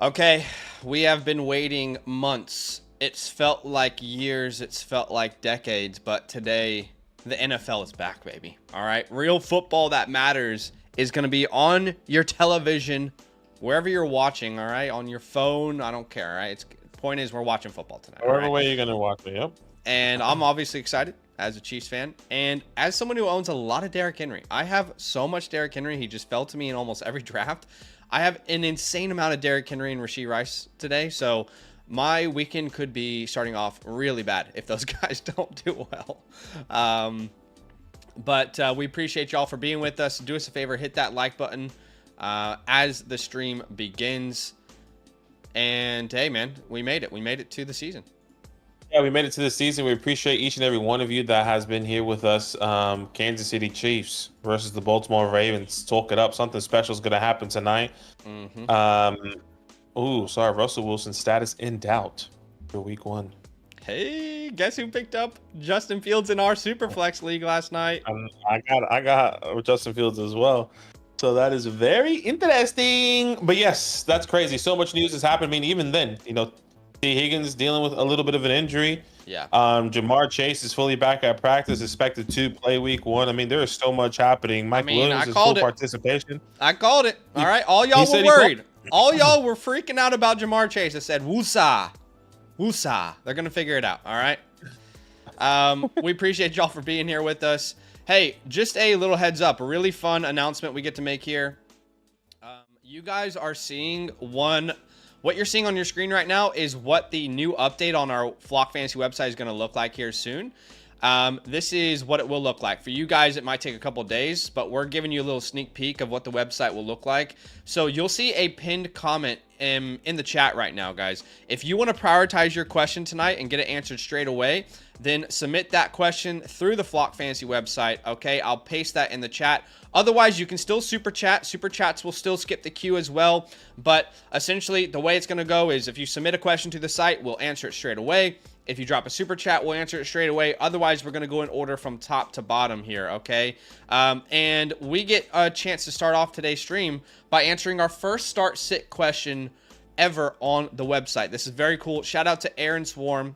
Okay, we have been waiting months. It's felt like years, it's felt like decades, but today the NFL is back, baby. All right, real football that matters is going to be on your television, wherever you're watching. All right, on your phone. I don't care. All right, point is we're watching football tonight. All Whatever right, way you're gonna watch it. Yep. and I'm obviously excited as a Chiefs fan and as someone who owns a lot of Derrick Henry. I have so much Derrick Henry. He just fell to me in almost every draft. I have an insane amount of Derrick Henry and Rashee Rice today. So my weekend could be starting off really bad if those guys don't do well. But we appreciate y'all for being with us. Do us a favor, hit that like button as the stream begins. And hey, man, we made it. We made it to the season. Yeah, we made it to the season. We appreciate each and every one of you that has been here with us. Kansas City Chiefs versus the Baltimore Ravens. Talk it up. Something special is going to happen tonight. Sorry. Russell Wilson's status in doubt for week 1. Hey, guess who picked up Justin Fields in our Superflex League last night? I got Justin Fields as well. So that is very interesting. But yes, that's crazy. So much news has happened. I mean, even then, T. Higgins dealing with a little bit of an injury. Yeah. Jamar Chase is fully back at practice, expected to play week 1. I mean, there is so much happening. Mike Williams is full participation. I called it. All right. All y'all were worried. All y'all were freaking out about Jamar Chase. I said, woosah. Woosah. They're going to figure it out. All right. We appreciate y'all for being here with us. Hey, just a little heads up. A really fun announcement we get to make here. You guys are seeing what you're seeing on your screen right now is what the new update on our Flock Fantasy website is going to look like here soon. This is what it will look like. For you guys, it might take a couple days, but we're giving you a little sneak peek of what the website will look like. So you'll see a pinned comment in the chat right now, guys. If you want to prioritize your question tonight and get it answered straight away, then submit that question through the Flock Fantasy website, okay? I'll paste that in the chat. Otherwise, you can still super chat. Super chats will still skip the queue as well. But essentially, the way it's going to go is if you submit a question to the site, we'll answer it straight away. If you drop a super chat, we'll answer it straight away. Otherwise, we're going to go in order from top to bottom here, okay? And we get a chance to start off today's stream by answering our first start-sit question ever on the website. This is very cool. Shout out to Aaron Swarm,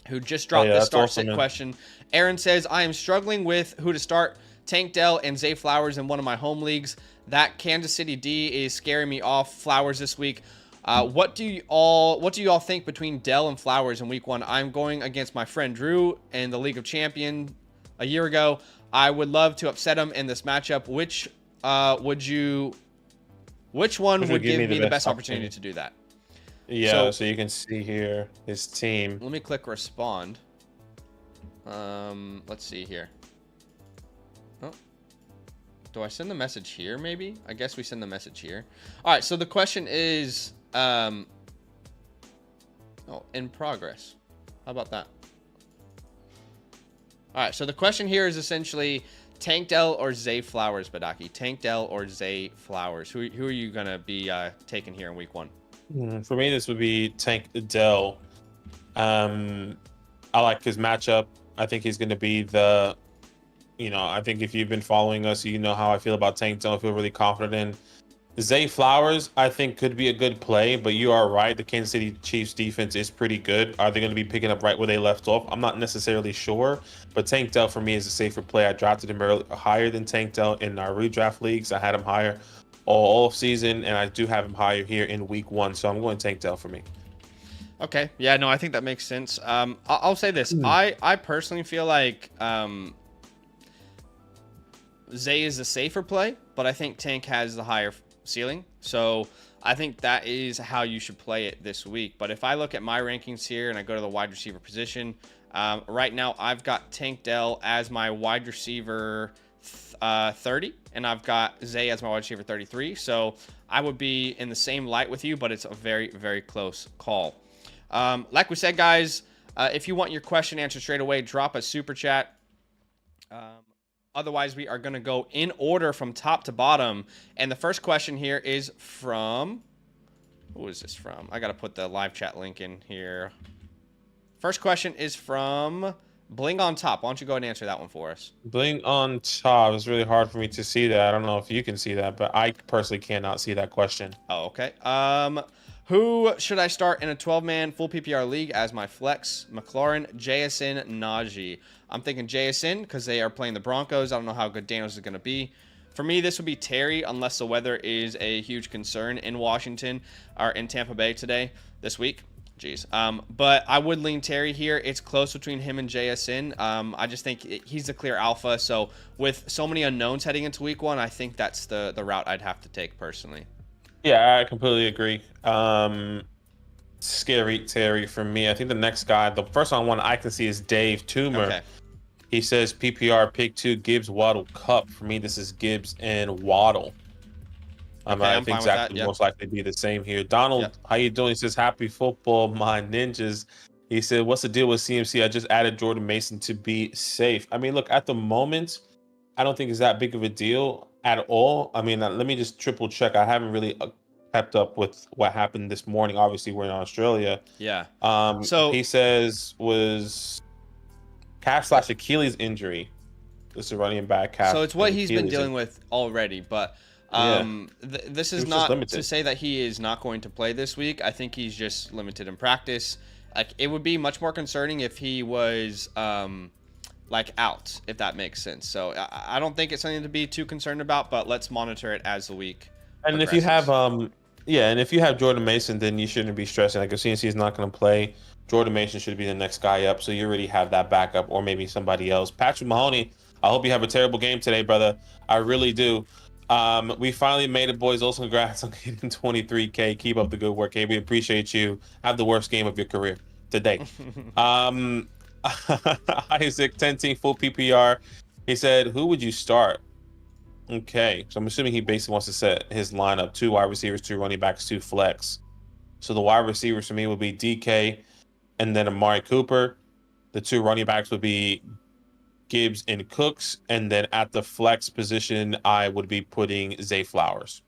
who just dropped the start-sit question. Aaron says, I am struggling with who to start, Tank Dell and Zay Flowers in one of my home leagues. That Kansas City D is scaring me off. Flowers this week. What do you all think between Dell and Flowers in week 1? I'm going against my friend Drew in the League of Champions a year ago. I would love to upset him in this matchup. Which one would give me the best opportunity to do that? Yeah, so you can see here his team. Let me click respond. Let's see here. Oh, do I send the message here maybe? I guess we send the message here. All right, so the question is in progress. How about that? All right, so the question here is essentially Tank Dell or Zay Flowers, Badaki. Tank Dell or Zay Flowers. Who are you going to be taking here in week 1? For me, this would be Tank Dell. I like his matchup. I think he's going to be I think if you've been following us, you know how I feel about Tank Dell. I feel really confident in. Zay Flowers, I think, could be a good play, but you are right. The Kansas City Chiefs defense is pretty good. Are they going to be picking up right where they left off? I'm not necessarily sure, but Tank Dell for me is a safer play. I drafted him higher than Tank Dell in our redraft leagues. I had him higher all season, and I do have him higher here in week 1, so I'm going Tank Dell for me. Okay. Yeah, no, I think that makes sense. I'll say this. I personally feel like Zay is a safer play, but I think Tank has the higher ceiling. So I think that is how you should play it this week. But if I look at my rankings here and I go to the wide receiver position, right now I've got Tank Dell as my wide receiver 30, and I've got Zay as my wide receiver 33. So I would be in the same light with you, but it's a very, very close call. Like we said, guys, if you want your question answered straight away, drop a super chat. Otherwise, we are going to go in order from top to bottom. And the first question here is from... Who is this from? I got to put the live chat link in here. First question is from Bling on Top. Why don't you go ahead and answer that one for us? Bling on Top. It's really hard for me to see that. I don't know if you can see that, but I personally cannot see that question. Oh, okay. Who should I start in a 12-man full PPR league as my flex? McLaurin, JSN, Najee. I'm thinking JSN because they are playing the Broncos. I don't know how good Daniels is going to be. For me, this would be Terry unless the weather is a huge concern in Washington or in Tampa Bay this week. Jeez. But I would lean Terry here. It's close between him and JSN. I just think he's the clear alpha. So with so many unknowns heading into week 1, I think that's the route I'd have to take personally. Yeah, I completely agree. Scary Terry for me. I think the next guy, the first one I can see is Dave Toomer. Okay. He says PPR pick 2 Gibbs Waddle Cup. For me, this is Gibbs and Waddle. Okay, I think Zach would most likely be the same here. Donald, how you doing? He says happy football, my ninjas. He said, what's the deal with CMC? I just added Jordan Mason to be safe. I mean, look, at the moment, I don't think it's that big of a deal at all. I mean, let me just triple check. I haven't really kept up with what happened this morning. Obviously, we're in Australia. Yeah. So he says was calf/Achilles injury. This is running back calf. So it's what he's been dealing with already, but this is not to say that he is not going to play this week. I think he's just limited in practice. Like, it would be much more concerning if he was like out, if that makes sense. So I don't think it's something to be too concerned about, but let's monitor it as the week progresses. If you have and if you have Jordan Mason, then you shouldn't be stressing. Like, if CNC is not going to play, Jordan Mason should be the next guy up. So you already have that backup, or maybe somebody else. Patrick Mahoney, I hope you have a terrible game today, brother. I really do. We finally made it, boys. Also, congrats on getting 23K. Keep up the good work, KB. Appreciate you. Have the worst game of your career today. Isaac, 10-team full PPR. He said, who would you start? Okay, so I'm assuming he basically wants to set his lineup: 2 wide receivers, 2 running backs, 2 flex. So the wide receivers for me would be DK and then Amari Cooper. The 2 running backs would be Gibbs and Cooks, and then at the flex position, I would be putting Zay Flowers.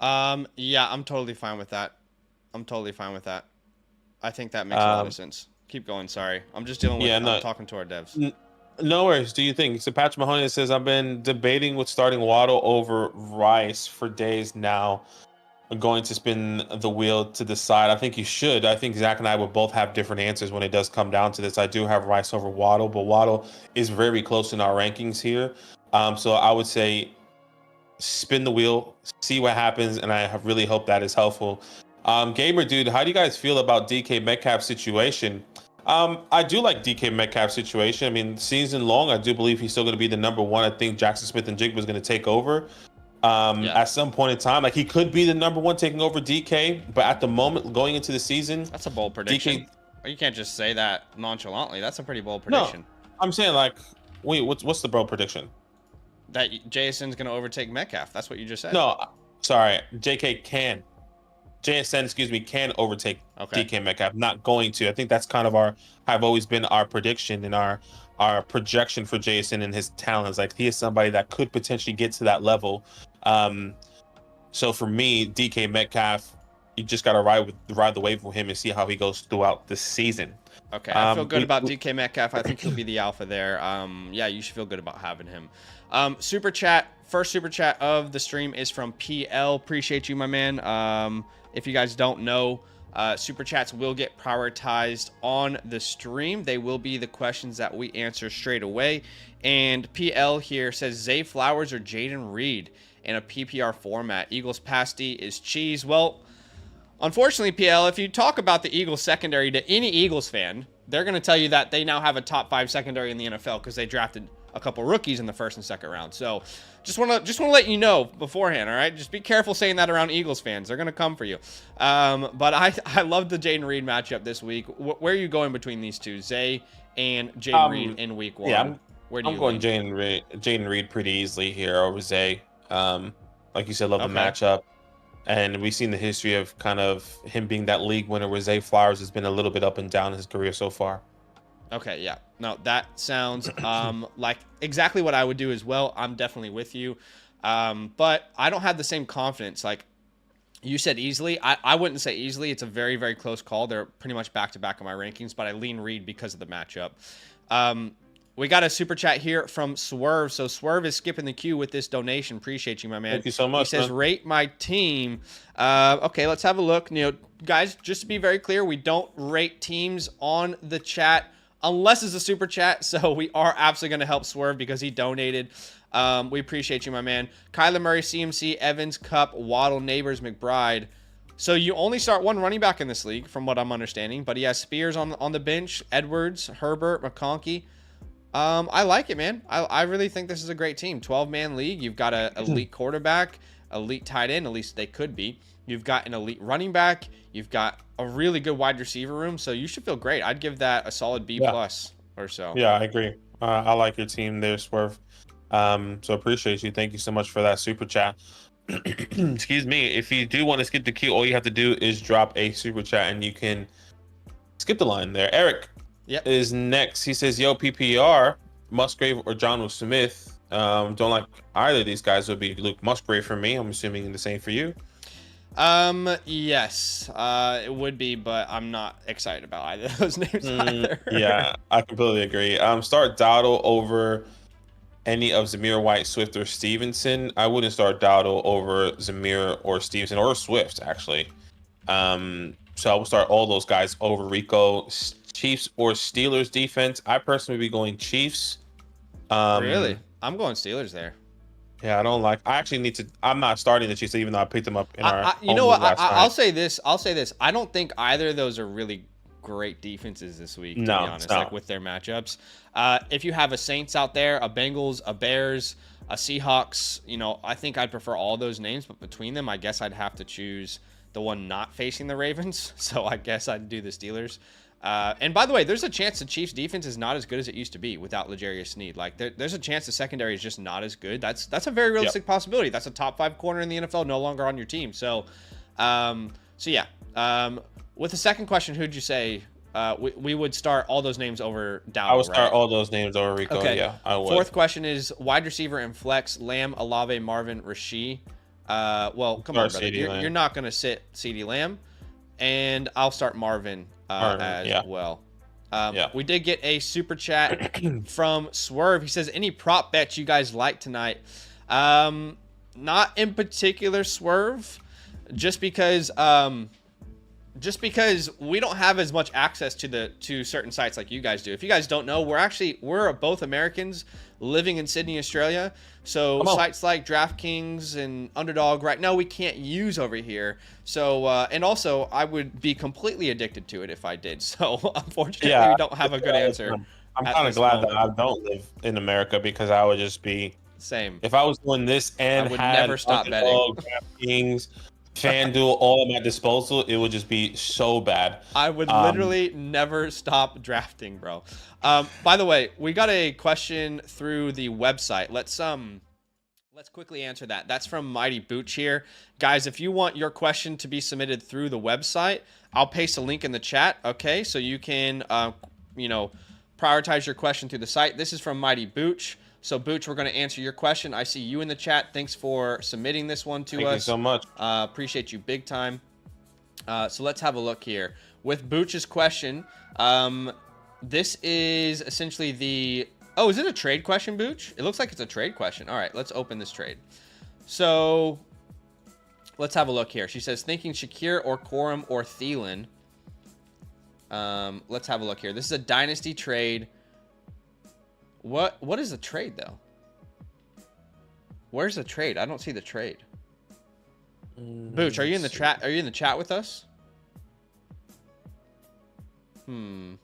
Yeah, I'm totally fine with that. I think that makes a lot of sense. Keep going. Sorry, I'm just dealing with. I'm talking to our devs. No worries. Do you think? So Patrick Mahoney says, I've been debating with starting Waddle over Rice for days now. I'm going to spin the wheel to decide. I think you should. I think Zach and I will both have different answers when it does come down to this. I do have Rice over Waddle, but Waddle is very close in our rankings here. So I would say spin the wheel, see what happens, and I really hope that is helpful. Gamer Dude, how do you guys feel about DK Metcalf's situation? I do like DK Metcalf's situation. I mean, season long, I do believe he's still going to be the number 1. I think Jackson Smith-Njigba is going to take over at some point in time. Like, he could be the number 1 taking over DK, but at the moment, going into the season, that's a bold prediction. You can't just say that nonchalantly. That's a pretty bold prediction. No, I'm saying, like, wait, what's the bold prediction? That JSN's going to overtake Metcalf. That's what you just said. No, sorry, JSN, can overtake DK Metcalf. Not going to. I think that's kind of have always been our prediction and our projection for JSN and his talents. Like, he is somebody that could potentially get to that level. So for me, DK Metcalf, you just got to ride the wave with him and see how he goes throughout the season. Okay, I feel good about DK Metcalf. I think he'll be the alpha there. Yeah, you should feel good about having him. Super chat. First super chat of the stream is from PL. Appreciate you, my man. If you guys don't know, super chats will get prioritized on the stream. They will be the questions that we answer straight away. And PL here says Zay Flowers or Jayden Reed in a PPR format. Eagles pasty is cheese. Well, unfortunately, PL, if you talk about the Eagles secondary to any Eagles fan, they're going to tell you that they now have a top 5 secondary in the NFL because they drafted a couple rookies in the 1st and 2nd round. So just want to let you know beforehand, all right? Just be careful saying that around Eagles fans. They're going to come for you. But I love the Jayden Reed matchup this week. Where are you going between these two, Zay and Jayden Reed in week 1? Yeah, I'm going Jayden Reed pretty easily here over Zay. Like you said, love the matchup. And we've seen the history of kind of him being that league winner where Zay Flowers has been a little bit up and down in his career so far. Okay, yeah. No, that sounds like exactly what I would do as well. I'm definitely with you. But I don't have the same confidence. Like you said, easily. I wouldn't say easily. It's a very, very close call. They're pretty much back-to-back in my rankings, but I lean Reed because of the matchup. We got a super chat here from Swerve. So Swerve is skipping the queue with this donation. Appreciate you, my man. Thank you so much. He says, man. rate my team. Okay, let's have a look. You know, guys, just to be very clear, we don't rate teams on the chat unless it's a super chat. So we are absolutely going to help Swerve because he donated. We appreciate you, my man. Kyler Murray, CMC, Evans, Cup, Waddle, Neighbors, McBride. So you only start one running back in this league, from what I'm understanding. But he has Spears on the bench, Edwards, Herbert, McConkey. I like it, man. I really think this is a great team. 12-man league. You've got an elite quarterback, elite tight end. At least they could be. You've got an elite running back. You've got a really good wide receiver room. So you should feel great. I'd give that a solid B+ or so. Yeah, I agree. I like your team there, Swerve. So appreciate you. Thank you so much for that super chat. Excuse me. If you do want to skip the queue, all you have to do is drop a super chat and you can skip the line there. Eric is next. He says, yo, PPR, Musgrave or Jonnu Smith. Don't like either of these guys. Would be Luke Musgrave for me. I'm assuming the same for you. Yes, it would be, but I'm not excited about either of those names either. Yeah, I completely agree. Start Dowdle over any of Zamir White, Swift, or Stevenson. I wouldn't start Dowdle over Zamir or Stevenson or Swift, actually. So I will start all those guys over Rico. Chiefs or Steelers defense. I personally would be going Chiefs. Really? I'm going Steelers there. Yeah, I actually need to. I'm not starting the Chiefs, even though I picked them up in our. You know what? I'll say this. I don't think either of those are really great defenses this week, to be honest, like with their matchups. If you have a Saints out there, a Bengals, a Bears, a Seahawks, you know, I think I'd prefer all those names, but between them, I guess I'd have to choose the one not facing the Ravens. So I guess I'd do the Steelers. And by the way, there's a chance the Chiefs defense is not as good as it used to be without L'Jarius Sneed. Like there's a chance the secondary is just not as good. That's a very realistic possibility. That's a top 5 corner in the NFL, no longer on your team. So, yeah. With the second question, who'd you say we would start all those names over Dowdle? I would start all those names over Rico. Okay. Yeah, I would. Fourth question is wide receiver and flex: Lamb, Olave, Marvin, Rasheed. Well, come on, brother. You're not going to sit CeeDee Lamb, and I'll start Marvin as well. We did get a super chat from Swerve. He says, any prop bets you guys like tonight? Not in particular, Swerve, just because we don't have as much access to certain sites like you guys do. If you guys don't know, we're both Americans living in Sydney, Australia. So sites like DraftKings and Underdog right now we can't use over here. So and also I would be completely addicted to it if I did. So unfortunately we don't have a good answer. I'm kind of glad that I don't live in America because I would just be same. If I was doing this and I would never stop betting. DraftKings, FanDuel, all at my disposal, it would just be so bad. I would literally never stop drafting, bro. By the way, we got a question through the website. Let's quickly answer that. That's from Mighty Booch here. Guys, if you want your question to be submitted through the website, I'll paste a link in the chat, okay? So you can, prioritize your question through the site. This is from Mighty Booch. So, Booch, we're going to answer your question. I see you in the chat. Thanks for submitting this one to us. Thank you so much. Appreciate you big time. So, let's have a look here. With Booch's question, this is essentially the... Oh, is it a trade question, Booch? It looks like it's a trade question. All right, let's open this trade. So, let's have a look here. She says, thinking Shakir or Corum or Thielen. Let's have a look here. This is a dynasty trade. What is the trade though? Where's the trade? I don't see the trade. Booch, are you in the chat? Are you in the chat with us? Not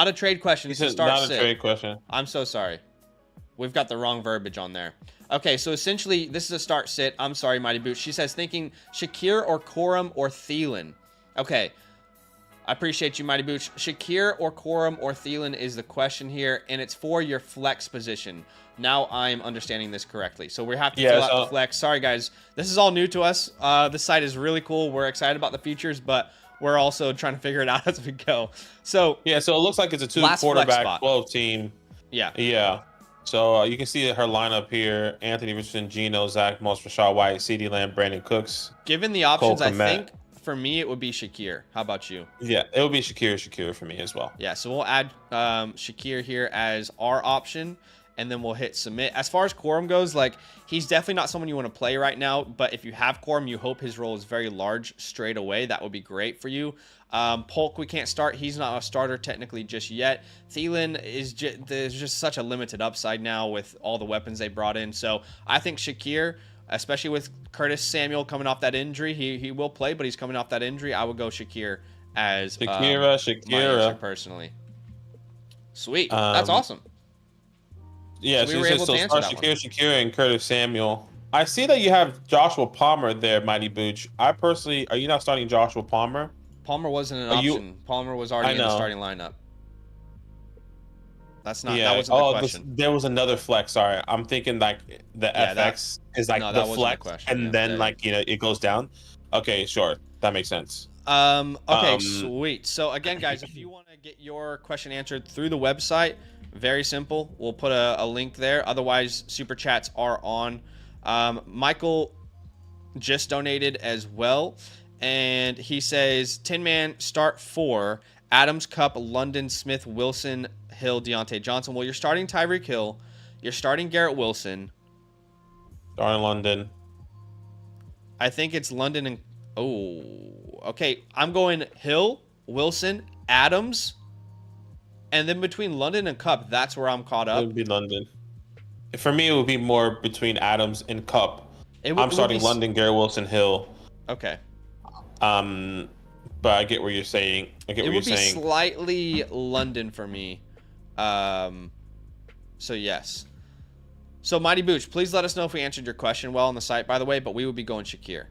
a trade question. This is start sit. Not a trade question. I'm so sorry. We've got the wrong verbiage on there. Okay, so essentially this is a start sit. I'm sorry, Mighty Booch. She says thinking Shakir or Corum or Thielen. Okay. I appreciate you, Mighty Booch. Shakir or Corum or Thielen is the question here, and it's for your flex position. Now I'm understanding this correctly. So we have to fill out the flex. Sorry, guys. This is all new to us. This site is really cool. We're excited about the features, but we're also trying to figure it out as we go. So yeah, so it looks like it's a 2-quarterback 12 team. Yeah. So you can see her lineup here: Anthony Richardson, Geno, Zach Moss, Rashad White, CeeDee Lamb, Brandon Cooks. Given the options, I think for me, it would be Shakir. How about you? Yeah, it would be Shakir for me as well. Yeah, so we'll add Shakir here as our option, and then we'll hit submit. As far as Quorum goes, like, he's definitely not someone you want to play right now, but if you have Quorum, you hope his role is very large straight away. That would be great for you. Polk, we can't start. He's not a starter technically just yet. Thielen is there's just such a limited upside now with all the weapons they brought in. So I think Shakir, especially with Curtis Samuel coming off that injury, he will play, but he's coming off that injury. I would go Shakir as Shakira. my answer personally. Sweet, that's awesome. Yeah, so we were able to answer that Shakira and Curtis Samuel. I see that you have Joshua Palmer there, Mighty Booch. I personally, are you not starting Joshua Palmer? Palmer wasn't an option. Palmer was already in the starting lineup. That's not. Yeah. That wasn't the question. There was another flex. Sorry, I'm thinking like the FX is like the flex, and then like it goes down. Okay, sure, that makes sense. Okay, sweet. So again, guys, if you want to get your question answered through the website, very simple. We'll put a link there. Otherwise, super chats are on. Michael just donated as well. And he says, Tin Man, start 4. Adams, Cup, London, Smith, Wilson, Hill, Deontay Johnson. Well, you're starting Tyreek Hill. You're starting Garrett Wilson. Starting London. I think it's London and... Oh, okay. I'm going Hill, Wilson, Adams. And then between London and Cup, that's where I'm caught up. It would be London. For me, it would be more between Adams and Cup. I'm starting London, Garrett Wilson, Hill. Okay. But I get what you're saying. It would be slightly London for me. So yes. So Mighty Booch, please let us know if we answered your question well on the site, by the way. But we would be going Shakir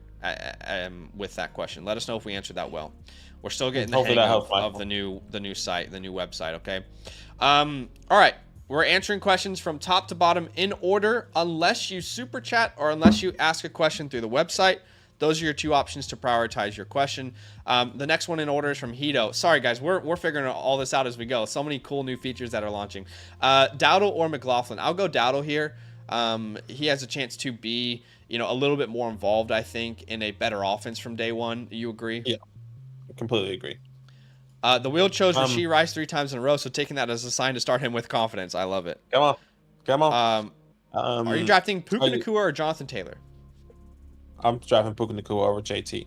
with that question. Let us know if we answered that well. We're still getting the hang of the new site, the new website. Okay. All right. We're answering questions from top to bottom in order, unless you super chat or unless you ask a question through the website. Those are your two options to prioritize your question. The next one in order is from Hito. Sorry, guys, we're figuring all this out as we go. So many cool new features that are launching. Dowdle or McLaughlin? I'll go Dowdle here. He has a chance to be, a little bit more involved, I think, in a better offense from day one. Do you agree? Yeah, I completely agree. The wheel chose Rashee Rice 3 times in a row, so taking that as a sign to start him with confidence. I love it. Come on. Are you drafting Puka Nacua or Jonathan Taylor? I'm drafting Puka Nacua over JT.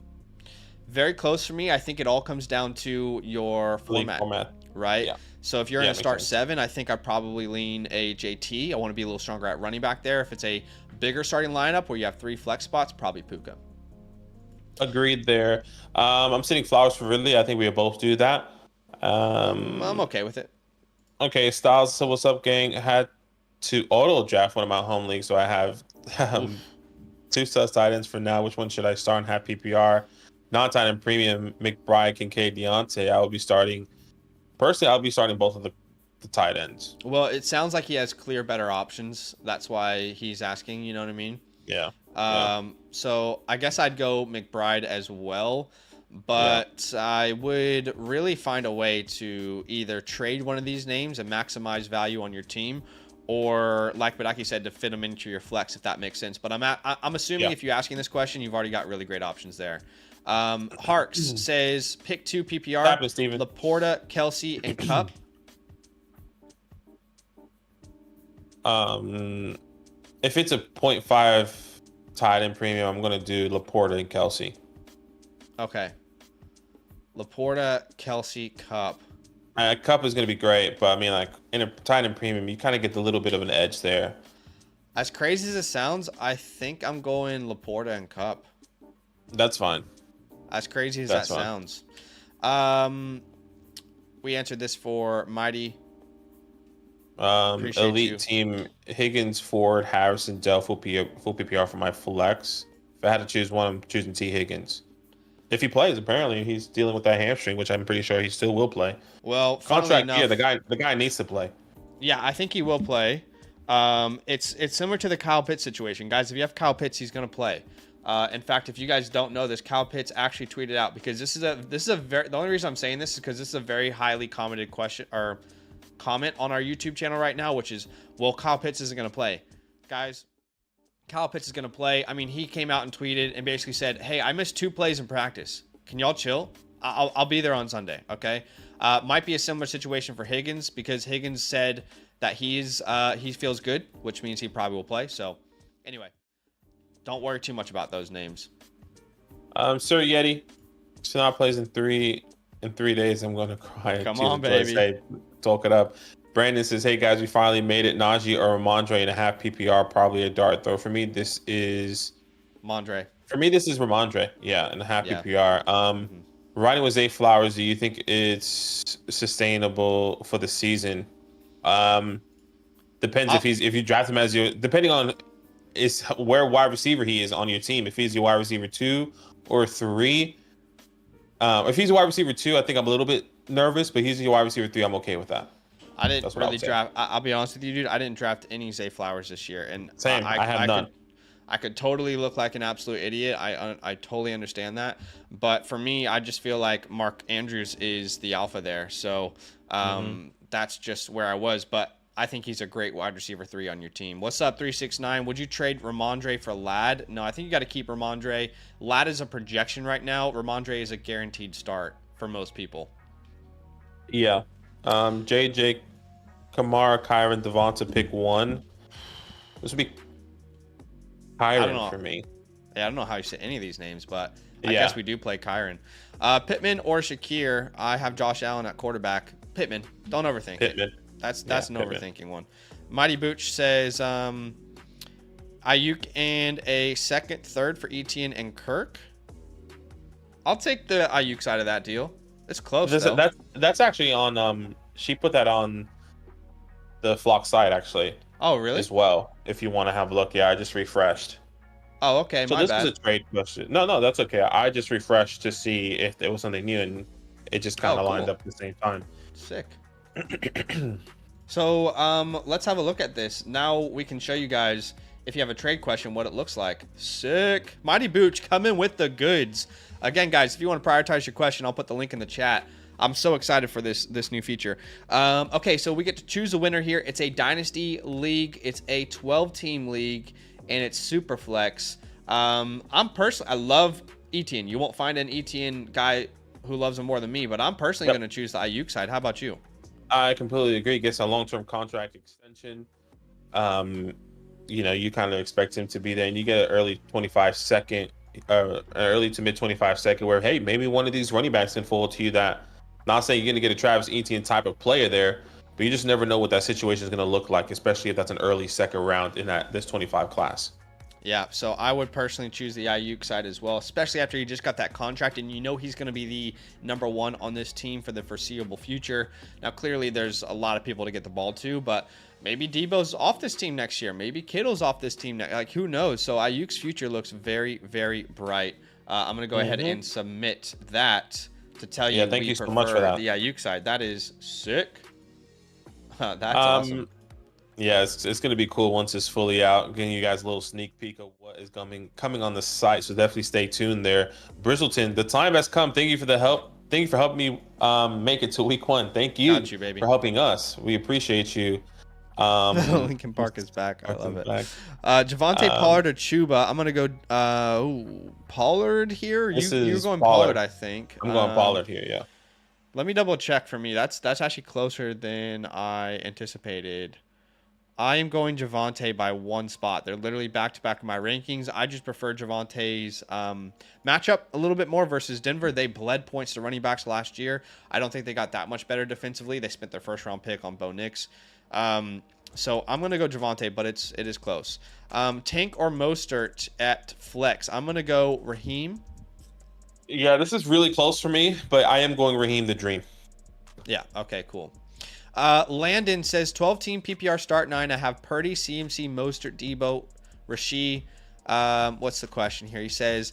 Very close for me. I think it all comes down to your format. Right? Yeah. So if you're in a start 7, I think I probably lean a JT. I want to be a little stronger at running back there. If it's a bigger starting lineup where you have 3 flex spots, probably Puka. Agreed there. I'm sitting Flowers for Ridley. I think we both do that. I'm okay with it. Okay, Styles. So what's up, gang? I had to auto draft one of my home leagues, so I have 2 sus tight ends for now. Which one should I start and have PPR? Non-tight end premium, McBride, Kincaid, Deontay. I will be starting. Personally, I'll be starting both of the tight ends. Well, it sounds like he has clear, better options. That's why he's asking. You know what I mean? Yeah. So I guess I'd go McBride as well, but I would really find a way to either trade one of these names and maximize value on your team, or like Badaki said, to fit them into your flex, if that makes sense. But I'm assuming if you're asking this question, you've already got really great options there. Harks says pick 2 PPR, Laporta, Kelsey, and Cup. If it's a 0.5 tight end premium, I'm going to do Laporta and Kelsey. Okay. Laporta, Kelsey, Cup. Cup is going to be great, but I mean, like, in a tight end premium, you kind of get a little bit of an edge there. As crazy as it sounds, I think I'm going Laporta and Cup. That's fine. As crazy as that sounds. We answered this for Mighty. Elite team: Higgins, Ford, Harrison, Dell, full PPR for my flex. If I had to choose one, I'm choosing T. Higgins. If he plays, apparently he's dealing with that hamstring, which I'm pretty sure he still will play. Well, contract year, the guy needs to play. Yeah, I think he will play. It's similar to the Kyle Pitts situation, guys. If you have Kyle Pitts, he's going to play. In fact, if you guys don't know this, Kyle Pitts actually tweeted out, because this is a very, the only reason I'm saying this is because this is a very highly commented question or comment on our YouTube channel right now, which is, well, Kyle Pitts isn't going to play. Guys, Kyle Pitts is going to play. I mean, he came out and tweeted and basically said, hey, I missed 2 plays in practice. Can y'all chill? I'll be there on Sunday. Okay. Might be a similar situation for Higgins because Higgins said that he feels good, which means he probably will play. So anyway, don't worry too much about those names. Sir Yeti, Sinat plays in three days. I'm gonna cry. Come on, baby. Talk it up. Brandon says, "Hey guys, we finally made it. Najee or Ramondre in a half PPR, probably a dart throw. For me, this is Ramondre. Ramondre. Yeah, in a half PPR. Riding with Zay Flowers, do you think it's sustainable for the season? Depends if you draft him as your, depending on is where wide receiver he is on your team. If he's your wide receiver 2 or 3, if he's a wide receiver 2, I think I'm a little bit nervous. But he's your wide receiver 3, I'm okay with that. I didn't really draft. I'll be honest with you, dude. I didn't draft any Zay Flowers this year, and same. I have none. I could totally look like an absolute idiot. I totally understand that. But for me, I just feel like Mark Andrews is the alpha there. So that's just where I was. But I think he's a great wide receiver 3 on your team. What's up, 369? Would you trade Ramondre for Ladd? No, I think you got to keep Ramondre. Ladd is a projection right now. Ramondre is a guaranteed start for most people. Yeah. JJ, Kamara, Kyron, Devonta, pick 1. This would be Kyron for me. Yeah, I don't know how you say any of these names, but I guess we do play Kyron. Pittman or Shakir. I have Josh Allen at quarterback. Pittman. Don't overthink it. That's an overthinking one. Mighty Booch says Ayuk and a second, third for Etienne and Kirk. I'll take the Ayuk side of that deal. It's close. That's actually on. She put that on the Flock site actually. Oh, really? As well, if you want to have a look. Yeah, I just refreshed. Oh, okay. So my bad. Was a trade question. No, that's okay. I just refreshed to see if there was something new, and it just kind of lined up at the same time. Sick. So, let's have a look at this. Now we can show you guys, if you have a trade question, what it looks like. Sick. Mighty Booch, come in with the goods. Again, guys, if you want to prioritize your question, I'll put the link in the chat. I'm so excited for this new feature. Okay, so we get to choose a winner here. It's a Dynasty League. It's a 12-team league, and it's super flex. I love Etienne. You won't find an Etienne guy who loves him more than me, but I'm personally going to choose the Ayuk side. How about you? I completely agree. Gets a long-term contract extension. You kind of expect him to be there, and you get an early 25-second, early to mid 25-second, where hey, maybe one of these running backs can fall to you. That, not saying you're going to get a Travis Etienne type of player there, but you just never know what that situation is going to look like, especially if that's an early second round in this 25 class. Yeah, so I would personally choose the Ayuk side as well, especially after he just got that contract and he's going to be the number 1 on this team for the foreseeable future. Now, clearly, there's a lot of people to get the ball to, but maybe Debo's off this team next year. Maybe Kittle's off this team. Like, who knows? So Ayuk's future looks very, very bright. I'm going to go ahead and submit that to tell you thank you so much for that. The Ayuk side. That is sick. That's awesome. Yeah, it's going to be cool once it's fully out, giving you guys a little sneak peek of what is coming on the site. So definitely stay tuned there. Bristleton, the time has come. Thank you for the help. Thank you for helping me make it to week 1. Thank you, got you, baby, for helping us. We appreciate you. Lincoln Park is back. I love it. Javonte Pollard or Chuba? I'm gonna go Pollard here. You're going Pollard, I think. I'm going Pollard here. Yeah. Let me double check for me. That's actually closer than I anticipated. I am going Javonte by 1 spot. They're literally back-to-back in my rankings. I just prefer Javonte's matchup a little bit more versus Denver. They bled points to running backs last year. I don't think they got that much better defensively. They spent their first-round pick on Bo Nix. So I'm going to go Javonte, but it is close. Tank or Mostert at flex? I'm going to go Raheem. Yeah, this is really close for me, but I am going Raheem the Dream. Yeah, okay, cool. Landon says 12-team PPR start 9. I have Purdy, CMC, Mostert, Debo, Rasheed. What's the question here? He says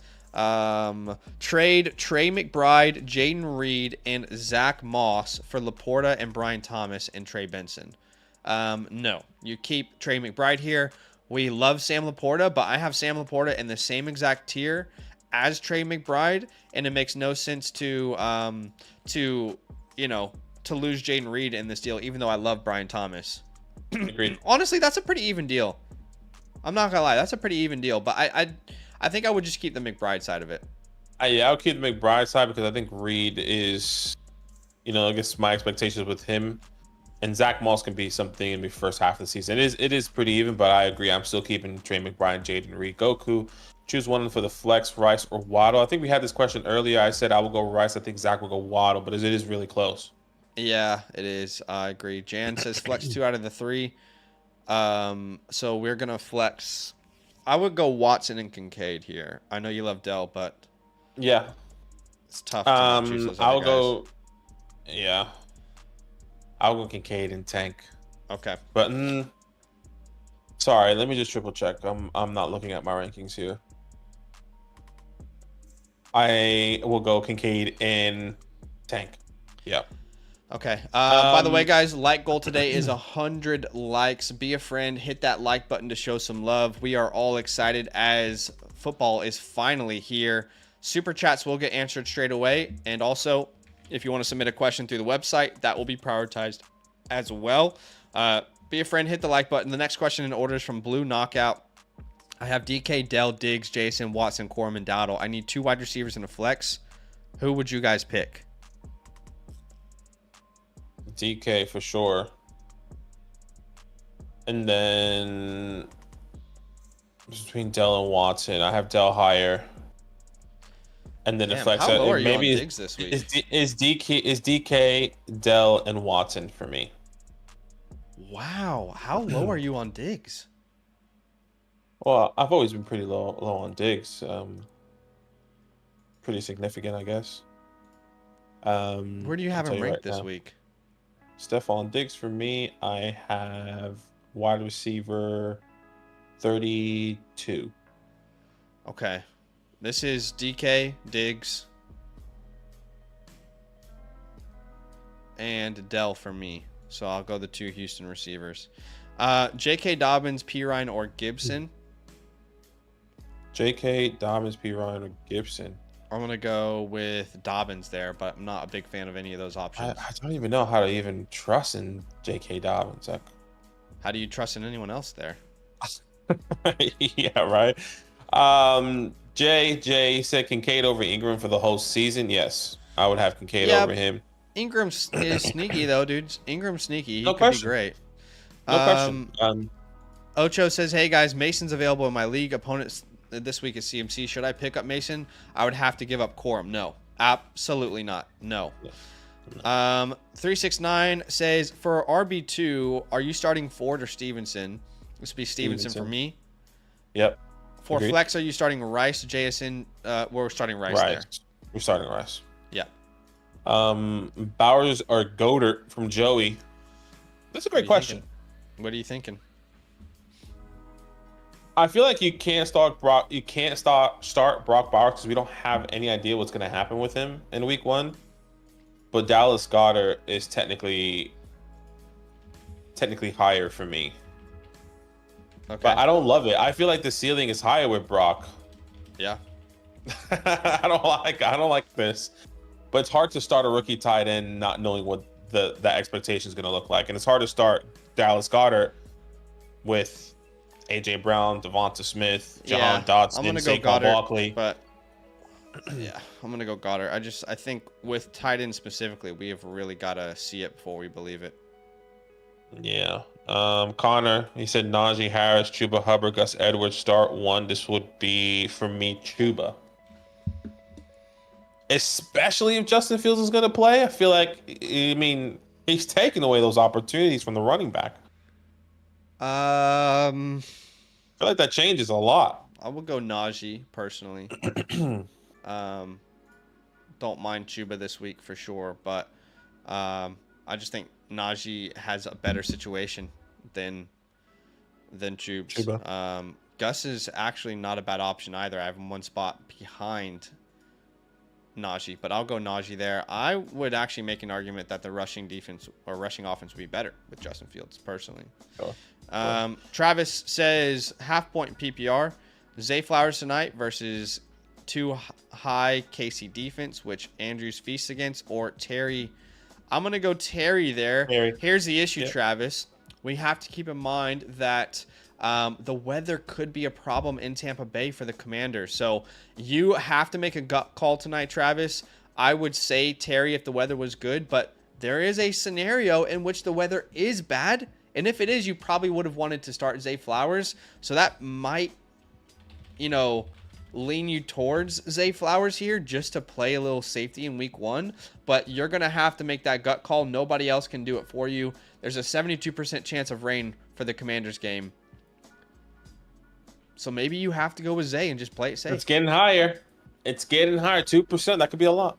trade Trey McBride, Jaden Reed, and Zach Moss for Laporta and Brian Thomas and Trey Benson. No, you keep Trey McBride here. We love Sam Laporta, but I have Sam Laporta in the same exact tier as Trey McBride, and it makes no sense to lose Jaden Reed in this deal, even though I love Brian Thomas. Agreed. Honestly, that's a pretty even deal. I'm not gonna lie, that's a pretty even deal, but I think I would just keep the McBride side of it. I'll keep the McBride side because I think Reed is, I guess my expectations with him and Zach Moss can be something in the first half of the season. It is pretty even, but I agree. I'm still keeping Trey McBride, Jaden Reed, Goku. Choose one for the flex, Rice or Waddle. I think we had this question earlier. I said I will go Rice. I think Zach will go Waddle, but it is really close. Yeah, it is. I agree. Jan says flex 2 out of the 3. So we're gonna flex. I would go Watson and Kincaid here. I know you love Dell, but yeah, it's tough to not choose those other I'll guys. go. Yeah, I'll go Kincaid and Tank. Okay. But sorry, let me just triple check. I'm not looking at my rankings here. I will go Kincaid and Tank. Yeah. Okay. By the way, guys, like goal today is 100 likes. Be a friend. Hit that like button to show some love. We are all excited as football is finally here. Super chats will get answered straight away. And also, if you want to submit a question through the website, that will be prioritized as well. Be a friend. Hit the like button. The next question in order is from Blue Knockout. I have DK, Dell, Diggs, Jason, Watson, Corum, and Dowdle. I need 2 wide receivers and a flex. Who would you guys pick? DK for sure. And then between Dell and Watson, I have Dell higher. And then the flex. How low are you on maybe Diggs this week? Is DK, Dell, and Watson for me. Wow. How low are you on Diggs? Well, I've always been pretty low on Diggs. Pretty significant, I guess. Where do you have him ranked this week? Stephon Diggs for me, I have wide receiver 32. Okay. This is DK, Diggs, and Dell for me. So I'll go the 2 Houston receivers. J.K. Dobbins, Pirine, or Gibson. J.K. Dobbins, Pirine, or Gibson. I'm going to go with Dobbins there, but I'm not a big fan of any of those options. I don't even know how to even trust in J.K. Dobbins. How do you trust in anyone else there? Yeah, right. Jay said Kincaid over Ingram for the whole season. Yes, I would have Kincaid over him. Ingram is sneaky, though, dude. Ingram's sneaky. He No could question. be great. No question. Ocho says, hey, guys, Mason's available in my league. Opponents this week is CMC. Should I pick up Mason? I would have to give up Corum. No, absolutely not. No. Yeah. 369 says, for RB2, are you starting Ford or Stevenson? This would be Stevenson for me. Yep. For Agreed. flex, are you starting Rice, JSN? We're starting Rice there. We're starting Rice. Yeah. Bowers or Goddard from Joey? That's a great question. What are you thinking? I feel like you can't start Brock. You can't start Brock Bowers because we don't have any idea what's going to happen with him in week 1. But Dallas Goedert is technically higher for me. Okay. But I don't love it. I feel like the ceiling is higher with Brock. Yeah. I don't like this. But it's hard to start a rookie tight end not knowing what the expectation is going to look like, and it's hard to start Dallas Goedert with AJ Brown, Devonta Smith, Jahan Dotson, I'm gonna go Saquon Goddard, Barkley. But yeah, I'm gonna go Goddard. I think with tight end specifically, we have really got to see it before we believe it. Yeah. Connor, he said Najee Harris, Chuba Hubbard, Gus Edwards, start 1. This would be for me Chuba. Especially if Justin Fields is going to play. I feel like, he's taking away those opportunities from the running back. I feel like that changes a lot. I will go Najee personally. Don't mind Chuba this week for sure, but I just think Najee has a better situation than Chuba. Gus is actually not a bad option either. I have him 1 spot behind Najee, but I'll go Najee there. I would actually make an argument that the rushing defense or rushing offense would be better with Justin Fields personally. Sure. Travis says half-point PPR. Zay Flowers tonight versus 2 high KC defense, which Andrews feasts against, or Terry. I'm going to go Terry there. Terry. Here's the issue, Yep. Travis. We have to keep in mind that The weather could be a problem in Tampa Bay for the Commanders. So you have to make a gut call tonight, Travis. I would say Terry if the weather was good, but there is a scenario in which the weather is bad. And if it is, you probably would have wanted to start Zay Flowers. So that might, lean you towards Zay Flowers here just to play a little safety in week 1. But you're going to have to make that gut call. Nobody else can do it for you. There's a 72% chance of rain for the Commanders game. So maybe you have to go with Zay and just play it safe. It's getting higher. 2%. That could be a lot.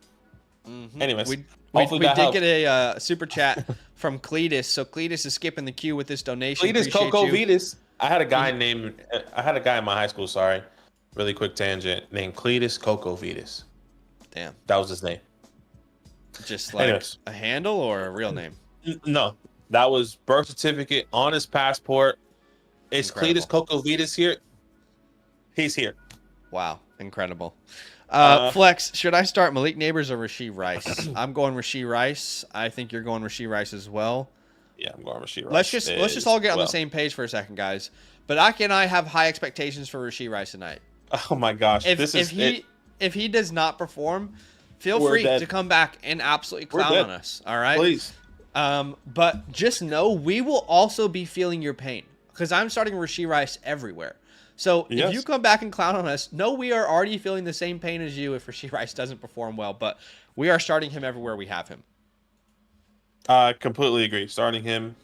Mm-hmm. Anyways, we did get a super chat from Cletus. So Cletus is skipping the queue with this donation. Cletus Coco Vitas. I had a guy in my high school. Sorry, really quick tangent. Named Cletus Coco Vitas. Damn, that was his name. Just like a handle or a real name? No, that was birth certificate on his passport. It's Incredible. Cletus Coco Vitas here. He's here. Wow, incredible. Flex, should I start Malik Neighbors or Rashee Rice? I'm going Rashee Rice. I think you're going Rashee Rice as well. Yeah, I'm going Rashee Rice. Let's just all get on the same page for a second, guys. But Aki and I have high expectations for Rashee Rice tonight. Oh my gosh, if he does not perform, feel free to come back and absolutely clown on us. All right, please. But just know we will also be feeling your pain because I'm starting Rashee Rice everywhere. So if you come back and clown on us, know we are already feeling the same pain as you if Rashee Rice doesn't perform well. But we are starting him everywhere we have him. I completely agree. Starting him.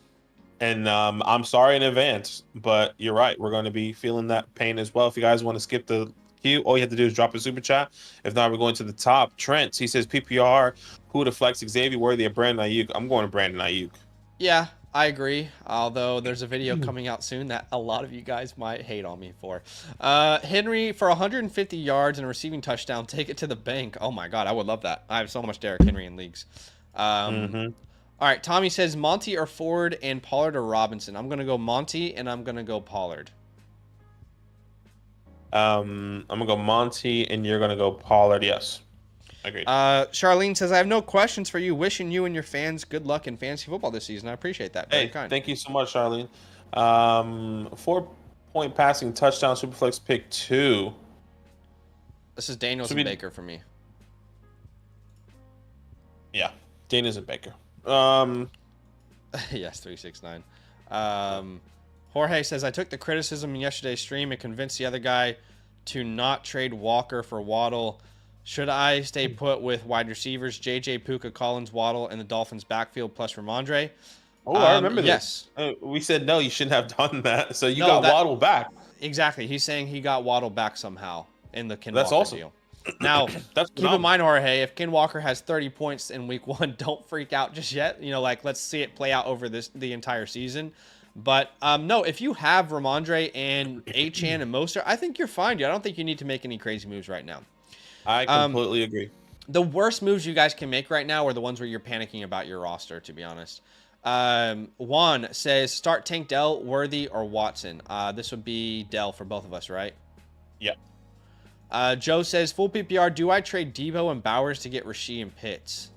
And I'm sorry in advance, but you're right. We're going to be feeling that pain as well. If you guys want to skip the queue, all you have to do is drop a super chat. If not, we're going to the top. Trent, he says PPR, who to flex Xavier Worthy of Brandon Ayuk. I'm going to Brandon Ayuk. Yeah, I agree. Although there's a video coming out soon that a lot of you guys might hate on me for. Henry for 150 yards and a receiving touchdown. Take it to the bank. Oh my God, I would love that. I have so much Derrick Henry in leagues. All right, Tommy says Monty or Ford and Pollard or Robinson. I'm going to go Monty and I'm going to go Pollard. I'm going to go Monty and you're going to go Pollard. Yes. Agreed. Charlene says, I have no questions for you. Wishing you and your fans good luck in fantasy football this season. I appreciate that. Very kind. Thank you so much, Charlene. 4-point passing touchdown, Superflex pick 2. This is Daniels and Baker for me. Yeah, Daniels and Baker. Yes, 369. Jorge says, I took the criticism in yesterday's stream and convinced the other guy to not trade Walker for Waddle. Should I stay put with wide receivers, JJ, Puka, Collins, Waddle, and the Dolphins backfield plus Ramondre? Oh, I remember this. Yes. We said, no, you shouldn't have done that. So you got Waddle back. Exactly. He's saying he got Waddle back somehow in the Ken That's Walker awesome. deal. Now, keep in mind, Jorge, if Ken Walker has 30 points in week 1, don't freak out just yet. Let's see it play out over the entire season. But no, if you have Ramondre and Achane and Mostert, I think you're fine, dude. I don't think you need to make any crazy moves right now. I completely agree. The worst moves you guys can make right now are the ones where you're panicking about your roster, to be honest. Juan says, start Tank Dell, Worthy, or Watson. This would be Dell for both of us, right? Yeah. Joe says, full PPR, do I trade Debo and Bowers to get Rashee and Pitts?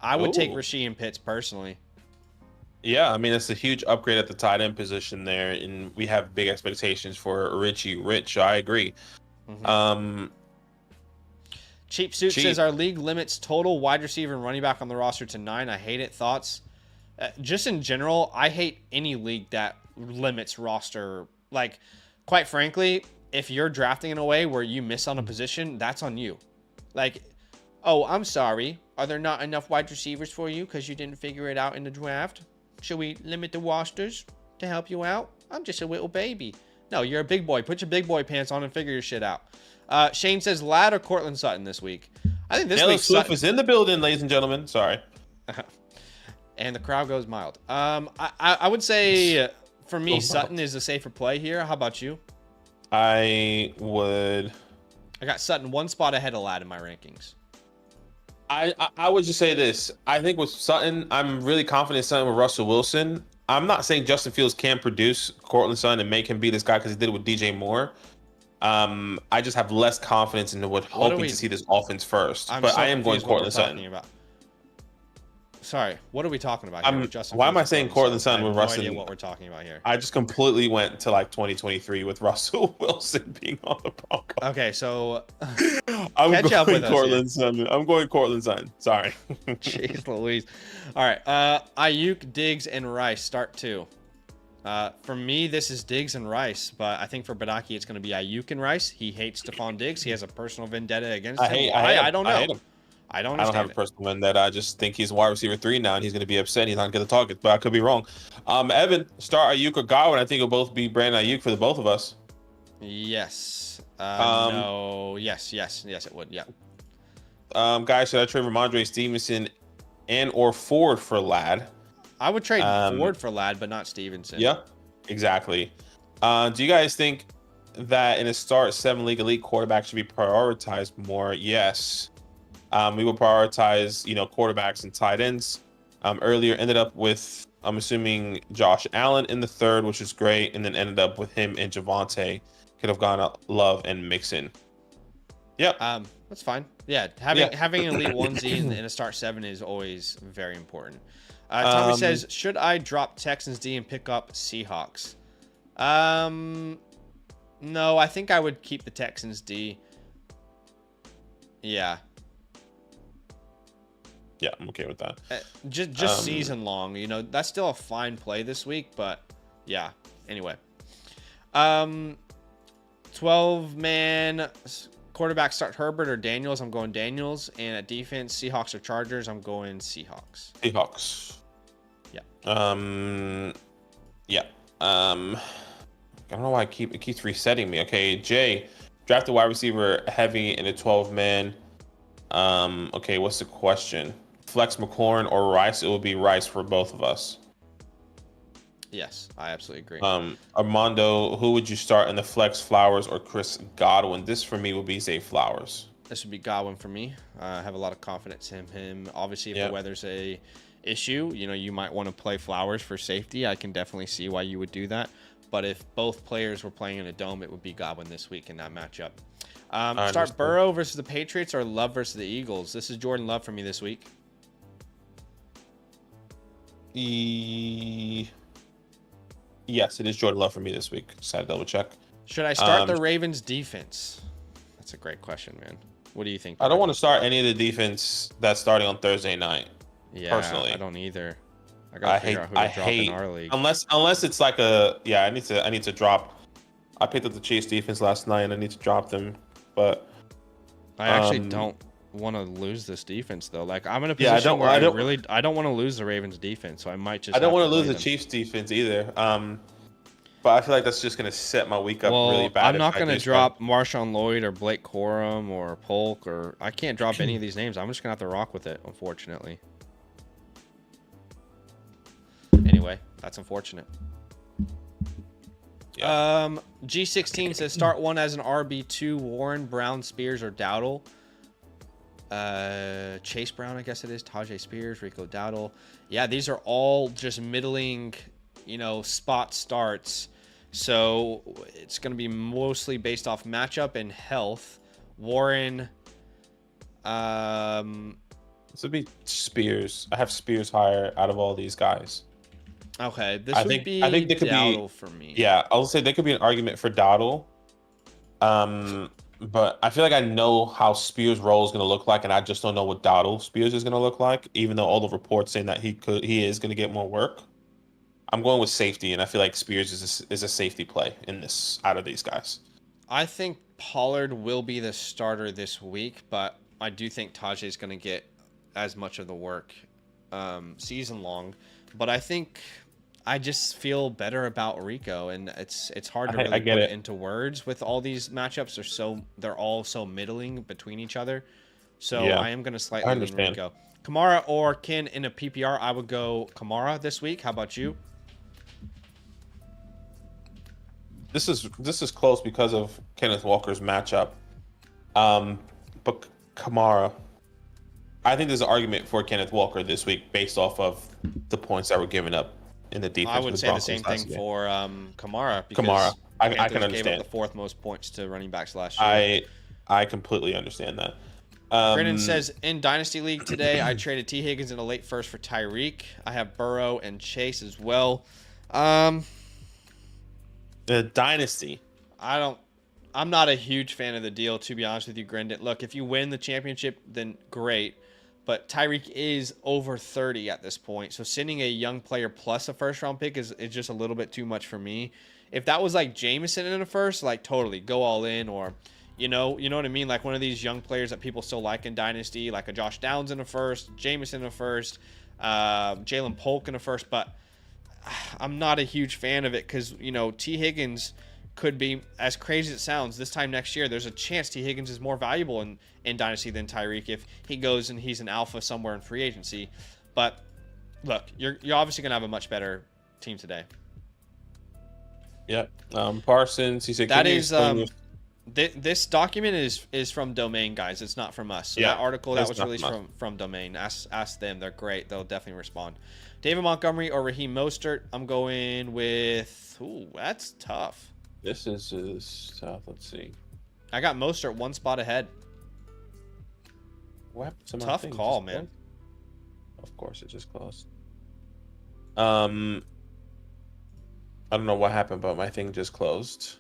I would take Rashee and Pitts personally. Yeah, I mean, it's a huge upgrade at the tight end position there, and we have big expectations for Richie Rich. I agree. Cheap Suit says, our league limits total wide receiver and running back on the roster to 9. I hate it. Thoughts? Just in general, I hate any league that limits roster. Like, quite frankly, if you're drafting in a way where you miss on a position, that's on you. Like, oh, I'm sorry. Are there not enough wide receivers for you because you didn't figure it out in the draft? Should we limit the rosters to help you out? I'm just a little baby. No, you're a big boy. Put your big boy pants on and figure your shit out. Shane says, Ladd or Cortland Sutton this week? I think this week Swift is in the building, ladies and gentlemen. Sorry. And the crowd goes mild. I would say, for me, Sutton is a safer play here. How about you? I got Sutton one spot ahead of Ladd in my rankings. I would just say this. I think with Sutton, I'm really confident Sutton with Russell Wilson. I'm not saying Justin Fields can produce Cortland Sutton and make him be this guy because he did it with DJ Moore. I just have less confidence in hoping to see this offense first. But I am going Cortland Sutton. Sorry, what are we talking about here? Why am I saying Cortland Sutton with Russell? I have no idea what we're talking about here. I just completely went to like 2023 with Russell Wilson being on the Broncos. Okay, so I'm going Cortland Sutton. I'm going Cortland Sutton. Sorry. Jeez Louise. All right, Ayuk, Diggs, and Rice start 2. For me, this is Diggs and Rice, but I think for Badaki, it's going to be Ayuk and Rice. He hates Stephon Diggs. He has a personal vendetta against him. I don't know. I don't have a personal vendetta. I just think he's wide receiver 3 now, and he's going to be upset. He's not going to get the target, but I could be wrong. Evan, start Ayuk or Godwin. I think it'll both be Brandon Ayuk for the both of us. Yes. No. Yes, it would. Yeah. Guys, should I trade Ramondre Stevenson and or Ford for Ladd? I would trade Ford for Ladd, but not Stevenson. Yeah, exactly. Do you guys think that in a start 7 league elite quarterback should be prioritized more? Yes. We will prioritize, quarterbacks and tight ends. Earlier ended up with, I'm assuming, Josh Allen in the 3rd, which is great, and then ended up with him and Javonte. Could have gone up Love and Mixon. Yep. That's fine. Yeah, having an elite onesie in a start 7 is always very important. Tommy says, should I drop Texans D and pick up Seahawks? No, I think I would keep the Texans D. Yeah. Yeah, I'm okay with that. Just season long, that's still a fine play this week, but yeah. Anyway, 12-man quarterback start Herbert or Daniels. I'm going Daniels, and at defense, Seahawks or Chargers. I'm going Seahawks. Seahawks. Yeah. Yeah. I don't know why it keeps resetting me. Okay, Jay, draft a wide receiver heavy in a 12-man. Okay, what's the question? Flex McLaurin or Rice? It will be Rice for both of us. Yes, I absolutely agree. Armando, who would you start in the flex, Flowers or Chris Godwin? This for me would be Zay Flowers. This would be Godwin for me. I have a lot of confidence in him. Obviously, if the weather's a issue, you might want to play Flowers for safety. I can definitely see why you would do that. But if both players were playing in a dome, it would be Godwin this week in that matchup. Start Burrow versus the Patriots or Love versus the Eagles. This is Jordan Love for me this week. Yes, it is Jordan Love for me this week. Just had to double check. Should I start the Ravens defense? That's a great question, man. What do you think? I don't want to start any of the defense that's starting on Thursday night. Yeah, personally, I don't either. I hate in our league. Unless it's like I need to drop. I picked up the Chiefs defense last night and I need to drop them, but I actually don't want to lose this defense though. Like I'm in a position where I don't want to lose the Ravens defense, so I might just. I don't want to lose the Chiefs defense either. But I feel like that's just going to set my week up really bad. I'm not going to drop Marshawn Lloyd or Blake Corum or Polk I can't drop any of these names. I'm just going to have to rock with it, unfortunately. Anyway, that's unfortunate. Yeah. G16 says start one as an RB2, Warren, Brown, Spears, or Dowdle. Chase Brown, I guess it is. Tajay Spears, Rico Dowdle. Yeah, these are all just middling, spot starts. So it's going to be mostly based off matchup and health. Warren. This would be Spears. I have Spears higher out of all these guys. Okay, I think there could Dowdle for me. Yeah, I'll say there could be an argument for Dowdle. But I feel like I know how Spears' role is going to look like, and I just don't know what Dowdle Spears is going to look like, even though all the reports saying that he is going to get more work. I'm going with safety, and I feel like Spears is a safety play in this out of these guys. I think Pollard will be the starter this week, but I do think Tajay is going to get as much of the work season long. But I think I just feel better about Rico, and it's hard to really put it into words with all these matchups. They're all so middling between each other. So yeah, I am going to slightly lean Rico. Kamara or Kin in a PPR, I would go Kamara this week. How about you? This is close because of Kenneth Walker's matchup. But Kamara, I think there's an argument for Kenneth Walker this week based off of the points that were given up in the defense. I would say the same thing for Kamara. Because I can understand. Gave up the 4th most points to running backs last year. I completely understand that. Brennan says, in Dynasty League today, I traded T. Higgins in a late first for Tyreek. I have Burrow and Chase as well. The Dynasty. I'm not a huge fan of the deal, to be honest with you, Grendon. Look, if you win the championship, then great. But Tyreek is over 30 at this point. So sending a young player plus a first-round pick is just a little bit too much for me. If that was like Jameson in a first, like totally go all in, or you know what I mean? Like one of these young players that people still like in Dynasty, like a Josh Downs in a first, Jameson in a first, Jalen Polk in a first. But I'm not a huge fan of it because, T. Higgins could be, as crazy as it sounds, this time next year, there's a chance T. Higgins is more valuable in Dynasty than Tyreek if he goes and he's an alpha somewhere in free agency. But look, you're obviously going to have a much better team today. Yep. Parsons, he said, that is, this document is from Domain, guys. It's not from us. So that article that was released from Domain, ask them. They're great. They'll definitely respond. David Montgomery or Raheem Mostert? I'm going with, that's tough. This is tough. Let's see. I got Mostert one spot ahead. What happened to my tough thing? Call, man. Of course, it just closed. I don't know what happened, but my thing just closed.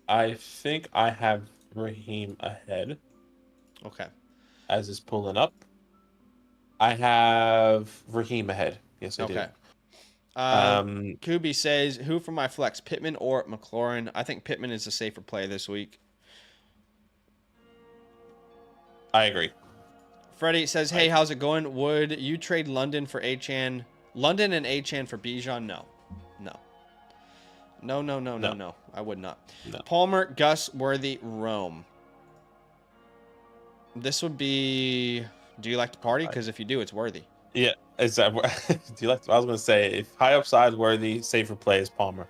I think I have Raheem ahead. Okay. As it's pulling up. I have Raheem ahead. Yes, I do. Kubi says, who for my flex, Pittman or McLaurin? I think Pittman is a safer play this week. I agree. Freddie says, hey, how's it going? Would you trade London for Achane? London and Achane for Bijan? No. I would not. No. Palmer, Gus, Worthy, Rome. This would be, do you like to party? Because if you do, it's Worthy. Yeah. Do you like? I was going to say, if high upside Worthy, safer play is Palmer.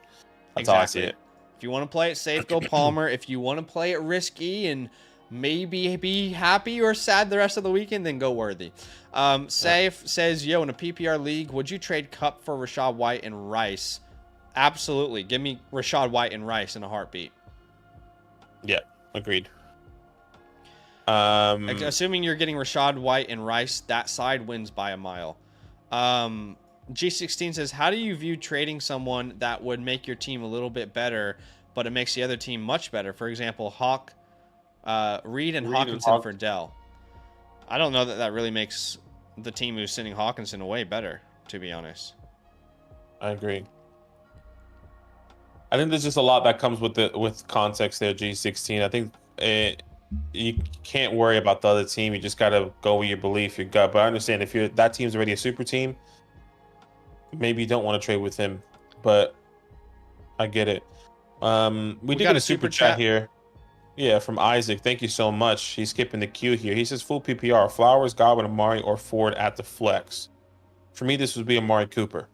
That's how I see it. If you want to play it safe, go Palmer. If you want to play it risky and maybe be happy or sad the rest of the weekend, then go Worthy. Safe says, yo, in a PPR league, would you trade Kupp for Rachaad White and Rice? Absolutely. Give me Rachaad White and Rice in a heartbeat. Yeah, agreed. Assuming you're getting Rachaad White and Rice, that side wins by a mile. G16 says, how do you view trading someone that would make your team a little bit better, but it makes the other team much better? For example, Reed and Hawkinson for Dell. I don't know that really makes the team who's sending Hawkinson away better, to be honest. I agree. I think there's just a lot that comes with context there, G16. I think you can't worry about the other team. You just got to go with your belief, your gut. But I understand if that team's already a super team, maybe you don't want to trade with him. But I get it. We did get a super chat here. Yeah, from Isaac. Thank you so much. He's skipping the queue here. He says full PPR. Flowers, Godwin, Amari, or Ford at the flex. For me, this would be Amari Cooper.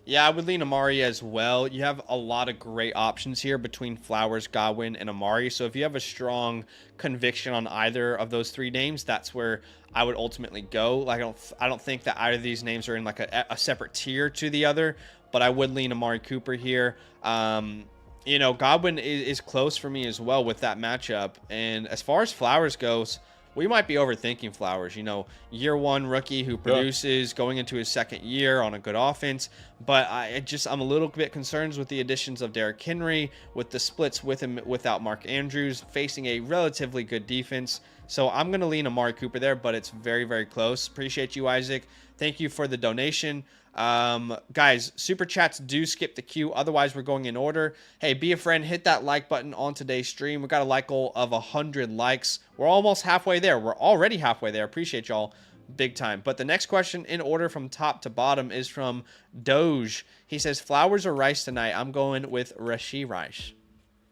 Yeah, I would lean Amari as well. You have a lot of great options here between Flowers, Godwin, and Amari. So if you have a strong conviction on either of those three names, that's where I would ultimately go. Like I don't think that either of these names are in like a separate tier to the other, but I would lean Amari Cooper here. Godwin is close for me as well with that matchup. And as far as Flowers goes, we might be overthinking Flowers. Year one rookie who produces going into his second year on a good offense. But I'm a little bit concerned with the additions of Derrick Henry, with the splits with him without Mark Andrews, facing a relatively good defense. So I'm going to lean Amari Cooper there, but it's very, very close. Appreciate you, Isaac. Thank you for the donation. Guys, super chats do skip the queue. Otherwise, we're going in order. Hey, be a friend. Hit that like button on today's stream. We got a like goal of 100 likes. We're almost halfway there. We're already halfway there. Appreciate y'all big time. But the next question in order from top to bottom is from Doge. He says, Flowers or Rice tonight? I'm going with Rashee Rice.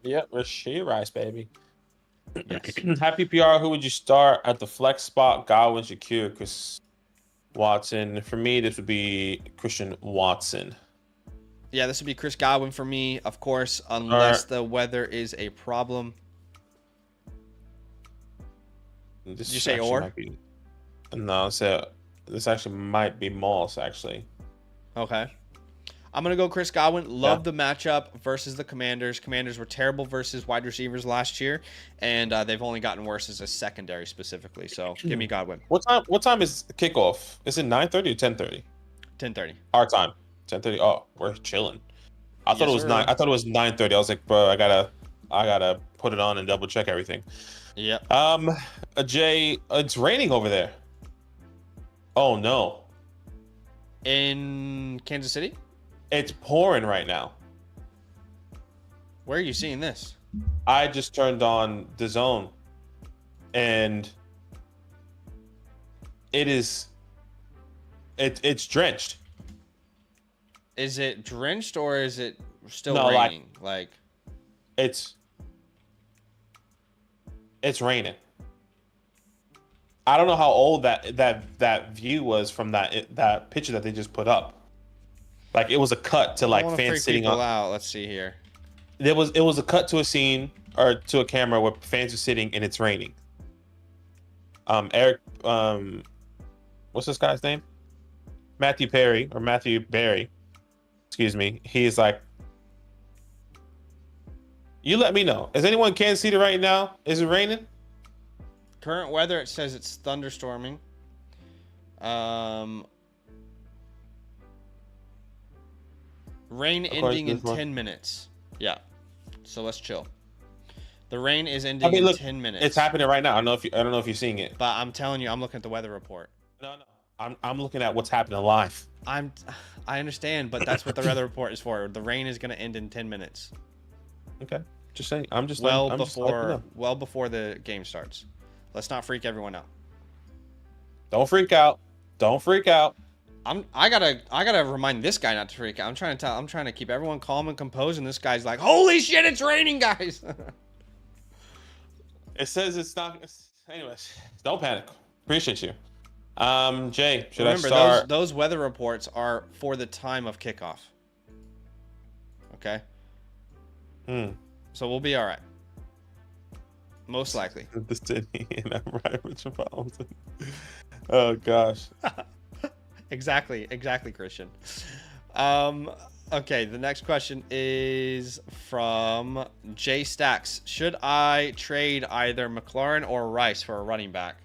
Yep, Rashee Rice, baby. Yes. Happy PR. Who would you start at the flex spot? Godwin, Shakir, Chris Watson. For me, this would be Christian Watson. Yeah, this would be Chris Godwin for me, of course, unless the weather is a problem. Did you say or? No, so this actually might be Moss, actually. Okay. I'm going to go Chris Godwin. Love the matchup versus the Commanders. Commanders were terrible versus wide receivers last year, and they've only gotten worse as a secondary specifically. So give me Godwin. What time is kickoff? Is it 9:30 or 10:30? 10:30. Our time. 10:30. Oh, we're chilling. I thought it was sir. 9. I thought it was 9:30. I was like, bro, I gotta put it on and double check everything. Yep. Jay, it's raining over there. Oh no. In Kansas City? It's pouring right now. Where are you seeing this? I just turned on the zone, and it's drenched. Is it drenched or is it still No, raining? Like it's raining. I don't know how old that view was from that picture that they just put up. Like it was a cut to like fans sitting on. Out. Let's see here. It was a cut to a scene or to a camera where fans are sitting and it's raining. Eric, what's this guy's name? Matthew Berry. Excuse me. He's like, you let me know. Is anyone in Kansas City right now? Is it raining? Current weather, it says it's thunderstorming. Rain ending in 10 minutes. Yeah. So let's chill. The rain is ending in 10 minutes. It's happening right now. I don't know if you're seeing it. But I'm telling you, I'm looking at the weather report. No. I'm looking at what's happening live. I understand, but that's what the weather report is for. The rain is going to end in 10 minutes. Okay. Just saying. Well before the game starts. Let's not freak everyone out. Don't freak out. I gotta remind this guy not to freak out. I'm trying to keep everyone calm and composed, and this guy's like, "Holy shit, it's raining, guys!" It says it's not. Anyways, don't panic. Appreciate you. Jay, should I start? Remember, those weather reports are for the time of kickoff. Okay. So we'll be all right. Most likely. The city, and I'm right with your problems. Oh gosh. Exactly, Christian. Okay, the next question is from Jay Stacks. Should I trade either McLaurin or Rice for a running back?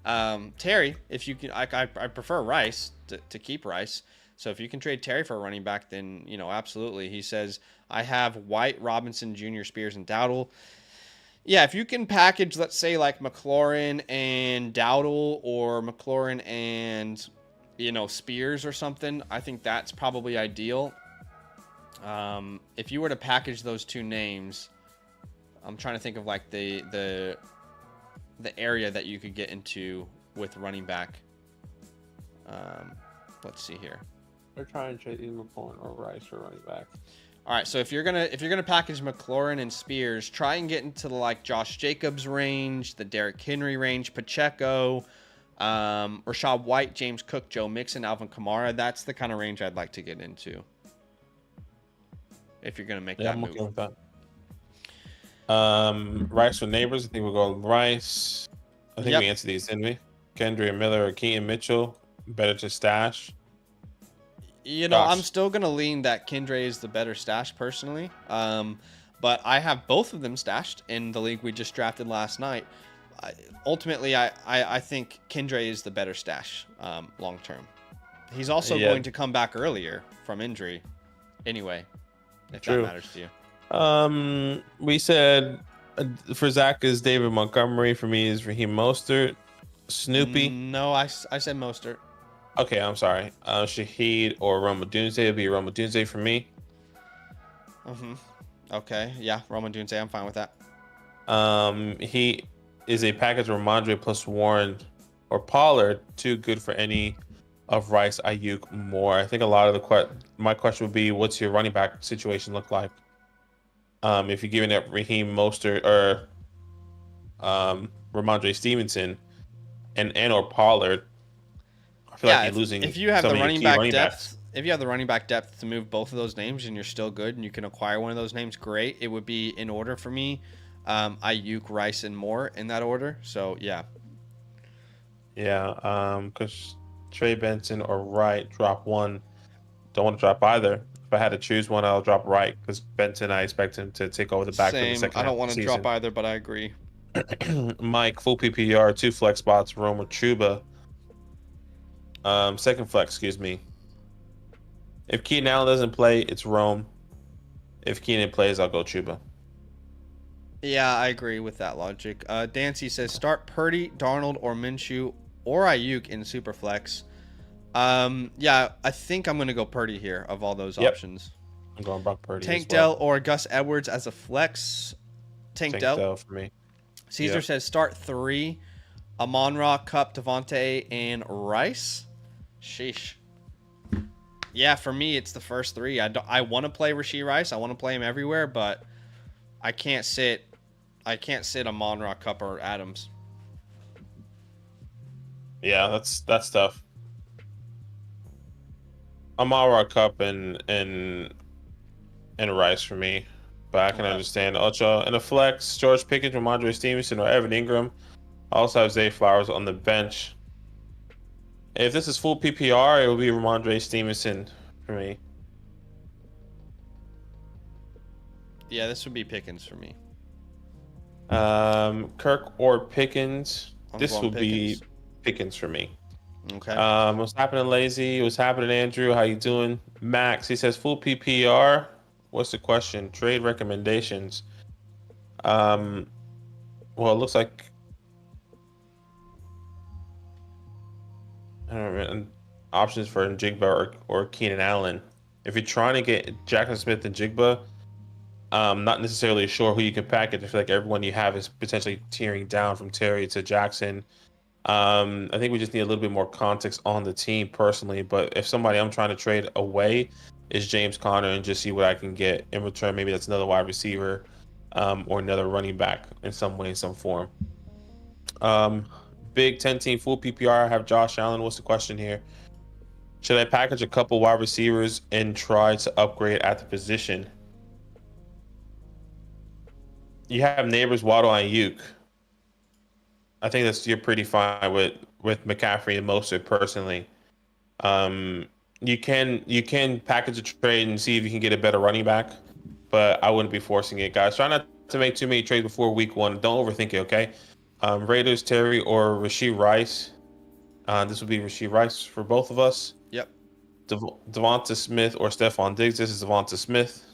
Terry, if you can, I prefer Rice to keep Rice. So if you can trade Terry for a running back, then, absolutely. He says, I have White, Robinson, Jr., Spears, and Dowdle. Yeah, if you can package, let's say, like McLaurin and Dowdle or McLaurin and, Spears or something, I think that's probably ideal. If you were to package those two names, I'm trying to think of like the area that you could get into with running back. Let's see here. They're trying to trade either McLaurin or Rice for running back. All right, so if you're gonna package McLaurin and Spears, try and get into the like Josh Jacobs range, the Derrick Henry range, Pacheco, Rachaad White, James Cook, Joe Mixon, Alvin Kamara. That's the kind of range I'd like to get into. If you're gonna make that move. Okay with that. Rice for Neighbors. I think we'll go Rice. I think we answered these, didn't we? Kendria Miller or Keaton Mitchell. Better to stash. I'm still going to lean that Kendre is the better stash personally. But I have both of them stashed in the league we just drafted last night. Ultimately, I think Kendre is the better stash long term. He's also going to come back earlier from injury anyway, if that matters to you. We said for Zach is David Montgomery. For me is Raheem Mostert. Snoopy. No, I said Mostert. Okay, I'm sorry. Shaheed or Roma Dunze would be Roma Dunze for me. Okay, yeah, Roma Dunze, I'm fine with that. He is a package of Ramondre plus Warren or Pollard. Too good for any of Rice, Ayuk, more. I think a lot of my question would be, what's your running back situation look like? If you're giving up Raheem Mostert or Ramondre Stevenson and or Pollard, I feel like you're losing. If you have the running back depth, if you have the running back depth to move both of those names and you're still good and you can acquire one of those names, great. It would be in order for me. Ayuk, Rice, and Moore in that order. So yeah. Yeah, because Trey Benson or Wright drop one. Don't want to drop either. If I had to choose one, I'll drop Wright because Benton, I expect him to take over the back for the Same. second I half don't of want the to season. drop either, but I agree. Mike, full PPR, 2 flex spots, Rome or Chuba. Second flex, excuse me. If Keenan Allen doesn't play, it's Rome. If Keenan plays, I'll go Chuba. Yeah, I agree with that logic. Dancy says start Purdy, Darnold, or Minshew or Ayuk in Superflex. Yeah, I think I'm gonna go Purdy here of all those options. I'm going Brock Purdy. Tank Dell or Gus Edwards as a flex. Tank Dell for me. Caesar says start 3. Amon-Ra, Cup, Devontae, and Rice. Sheesh. Yeah, for me, it's the first 3. I want to play Rashee Rice. I want to play him everywhere, but I can't sit Amon-Ra, Cup, or Adams. Yeah, that's tough. Amon-Ra, Cup, and Rice for me. But I can understand Ocho and a flex. George Pickens, Ramondre Stevenson, or Evan Ingram. I also have Zay Flowers on the bench. If this is full PPR, it will be Ramondre Stevenson for me. Yeah, this would be Pickens for me. Kirk or Pickens. This will Pickens. be Pickens for me. Okay. What's happening, Lazy? What's happening, Andrew? How you doing? Max, he says full PPR. What's the question? Trade recommendations. Well, it looks like I don't know, options for Njigba or Keenan Allen. If you're trying to get Jackson Smith and Njigba, not necessarily sure who you can package. I feel like everyone you have is potentially tearing down from Terry to Jackson. I think we just need a little bit more context on the team personally. But if somebody I'm trying to trade away is James Conner and just see what I can get in return, maybe that's another wide receiver or another running back in some way, in some form. Big 10-team full PPR. I have Josh Allen. What's the question here? Should I package a couple wide receivers and try to upgrade at the position? You have Neighbors, Waddle, and Ayuk. I think you're pretty fine with McCaffrey and Mostert personally. You can package a trade and see if you can get a better running back, but I wouldn't be forcing it, guys. Try not to make too many trades before week 1. Don't overthink it, okay? Raiders, Terry, or Rashee Rice. This would be Rashee Rice for both of us. Yep. Devonta Smith or Stephon Diggs. This is Devonta Smith.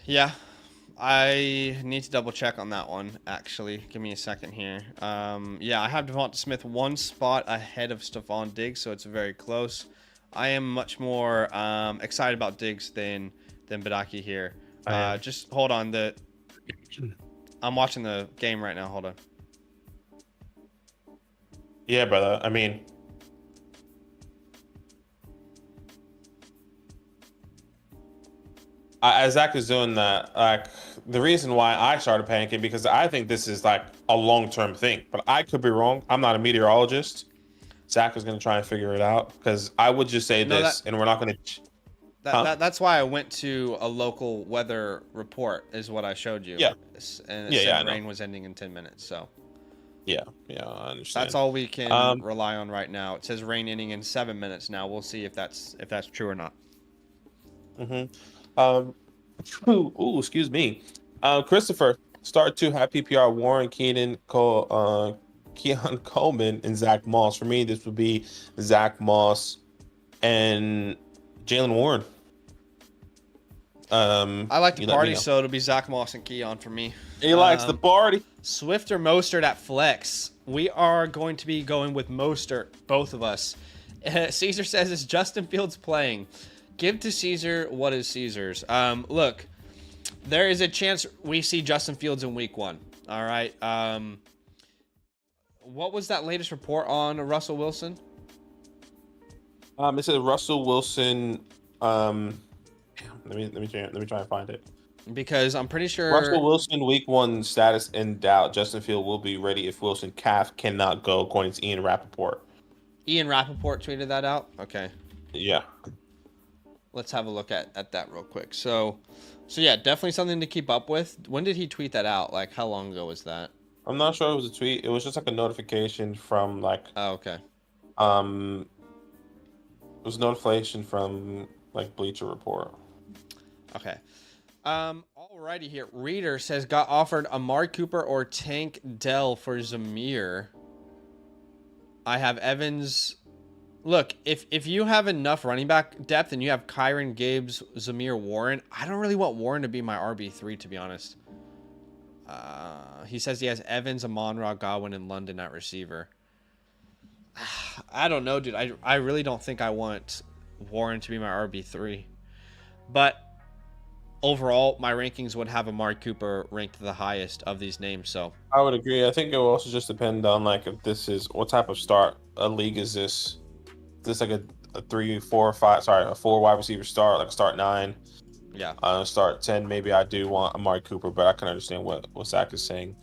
Yeah. I need to double check on that one, actually. Give me a second here. Yeah, I have Devonta Smith 1 spot ahead of Stephon Diggs, so it's very close. I am much more excited about Diggs than Badaki here. Just hold on. I'm watching the game right now. Hold on. Yeah, brother. I mean, as Zach is doing that, like the reason why I started panicking because I think this is like a long-term thing, but I could be wrong. I'm not a meteorologist. Zach is going to try and figure it out because I would just say and we're not going to. That's why I went to a local weather report, is what I showed you. Yeah. And it said rain was ending in 10 minutes. So. Yeah, I understand. That's all we can rely on right now. It says rain ending in 7 minutes now. We'll see if that's true or not. Excuse me. Christopher, start 2, have PPR, Warren, Keon Coleman, and Zach Moss. For me, this would be Zach Moss and Jaylen Warren. I like the party, so it'll be Zach Moss and Keon for me. He likes the party. Swift or Mostert at flex? We are going to be going with Mostert, both of us. Caesar says, is Justin Fields playing? Give to Caesar what is Caesar's. Look, there is a chance we see Justin Fields in week 1. All right. What was that latest report on Russell Wilson? It says Russell Wilson. Let me try and find it. Because I'm pretty sure Russell Wilson week 1 status in doubt. Justin Field will be ready if Wilson calf cannot go, according to Ian Rappaport. Ian Rappaport tweeted that out. Okay. Yeah. Let's have a look at that real quick. So yeah, definitely something to keep up with. When did he tweet that out? Like, how long ago was that? I'm not sure it was a tweet. It was just like a notification from like. Oh, okay. There's no inflation from like Bleacher Report. Okay. Alrighty here. Reader says got offered Amari Cooper or Tank Dell for Zamir. I have Evans. Look, if you have enough running back depth and you have Kyron, Gibbs, Zamir, Warren, I don't really want Warren to be my RB3, to be honest. He says he has Evans, Amon-Ra, Godwin, and London at receiver. I don't know, dude. I really don't think I want Warren to be my RB3. But overall, my rankings would have Amari Cooper ranked the highest of these names. So I would agree. I think it will also just depend on like if this is what type of start a league is this. Is this like a 3, 4, 5? Sorry, a 4 wide receiver start, like a start 9. yeah. Start 10. Maybe I do want Amari Cooper, but I can understand what Zach is saying.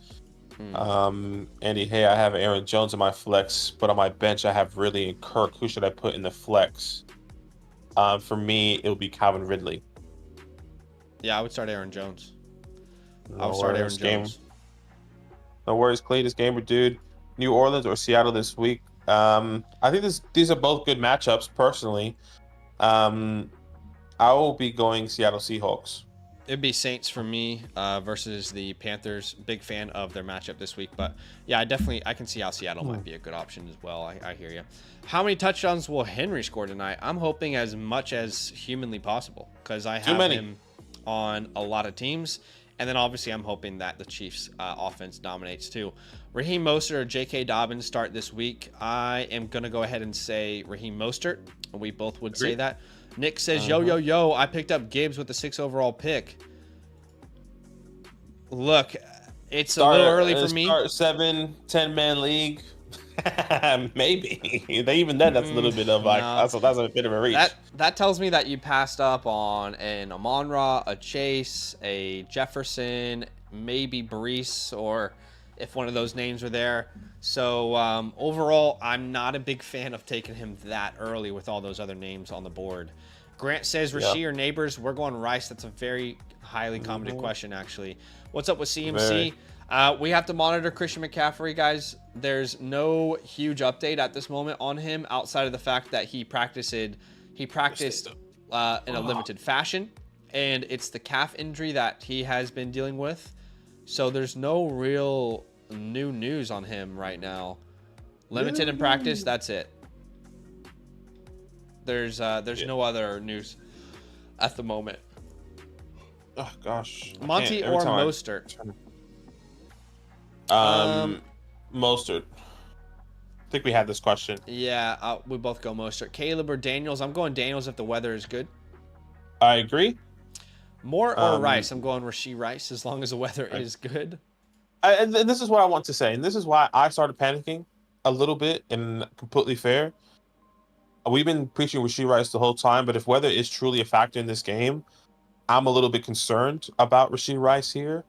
Andy, hey, I have Aaron Jones in my flex, but on my bench I have Ridley and Kirk. Who should I put in the flex? For me, it would be Calvin Ridley. Yeah, I would start Aaron Jones. No worries, Cletus Gamer, dude. New Orleans or Seattle this week? I think these are both good matchups. Personally, I will be going Seattle Seahawks. It'd be Saints for me versus the Panthers. Big fan of their matchup this week, but yeah, I can see how Seattle might be a good option as well. I hear you. How many touchdowns will Henry score tonight? I'm hoping as much as humanly possible because I have him on a lot of teams. And then obviously I'm hoping that the Chiefs offense dominates too. Raheem Mostert or J.K. Dobbins start this week. I am going to go ahead and say Raheem Mostert. We both would say that. Nick says, yo, I picked up Gibbs with the 6th overall pick. Look, it's a little early for me. Start 7, 10-man league. Maybe. Even then, that's a little bit of like, that's a bit of a reach. That tells me that you passed up on an Amon-Ra, a Chase, a Jefferson, maybe Brees, or if one of those names are there. So overall, I'm not a big fan of taking him that early with all those other names on the board. Grant says, Rasheed or Neighbors? We're going Rice. That's a very highly commented question, actually. What's up with CMC? We have to monitor Christian McCaffrey, guys. There's no huge update at this moment on him outside of the fact that he practiced in a limited fashion, and it's the calf injury that he has been dealing with. So there's no real new news on him right now. Limited in practice, that's it. There's no other news at the moment. Oh gosh. Monty or Mostert? Mostert. I think we had this question. Yeah, we both go Mostert. Caleb or Daniels? I'm going Daniels if the weather is good. I agree. Moore or Rice? I'm going Rashee Rice as long as the weather is good. And this is what I want to say, and this is why I started panicking a little bit, and completely fair. We've been preaching Rashee Rice the whole time, but if weather is truly a factor in this game, I'm a little bit concerned about Rashee Rice here.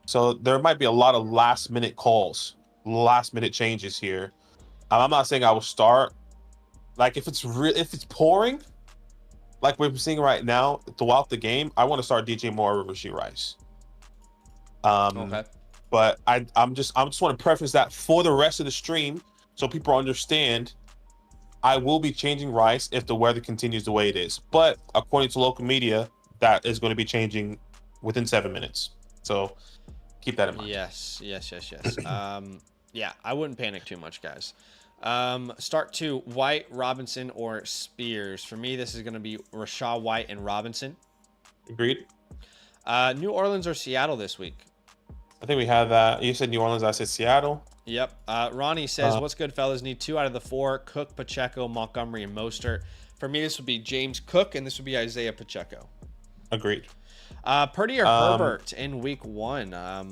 So there might be a lot of last-minute calls, last-minute changes here. I'm not saying I will start. Like if it's pouring, like we're seeing right now throughout the game, I want to start DJ Moore over Rashee Rice. Okay. But I just want to preface that for the rest of the stream, so people understand. I will be changing Rice if the weather continues the way it is. But according to local media, that is going to be changing within 7 minutes. So keep that in mind. Yes. Yeah, I wouldn't panic too much, guys. Start 2, White, Robinson, or Spears. For me, this is going to be Rachaad White and Robinson. Agreed. New Orleans or Seattle this week? I think we have that. You said New Orleans, I said Seattle. Yep. Ronnie says, what's good, fellas? Need 2 out of the 4, Cook, Pacheco, Montgomery, and Mostert. For me, this would be James Cook, and this would be Isaiah Pacheco. Agreed. Purdy or Herbert in week 1? How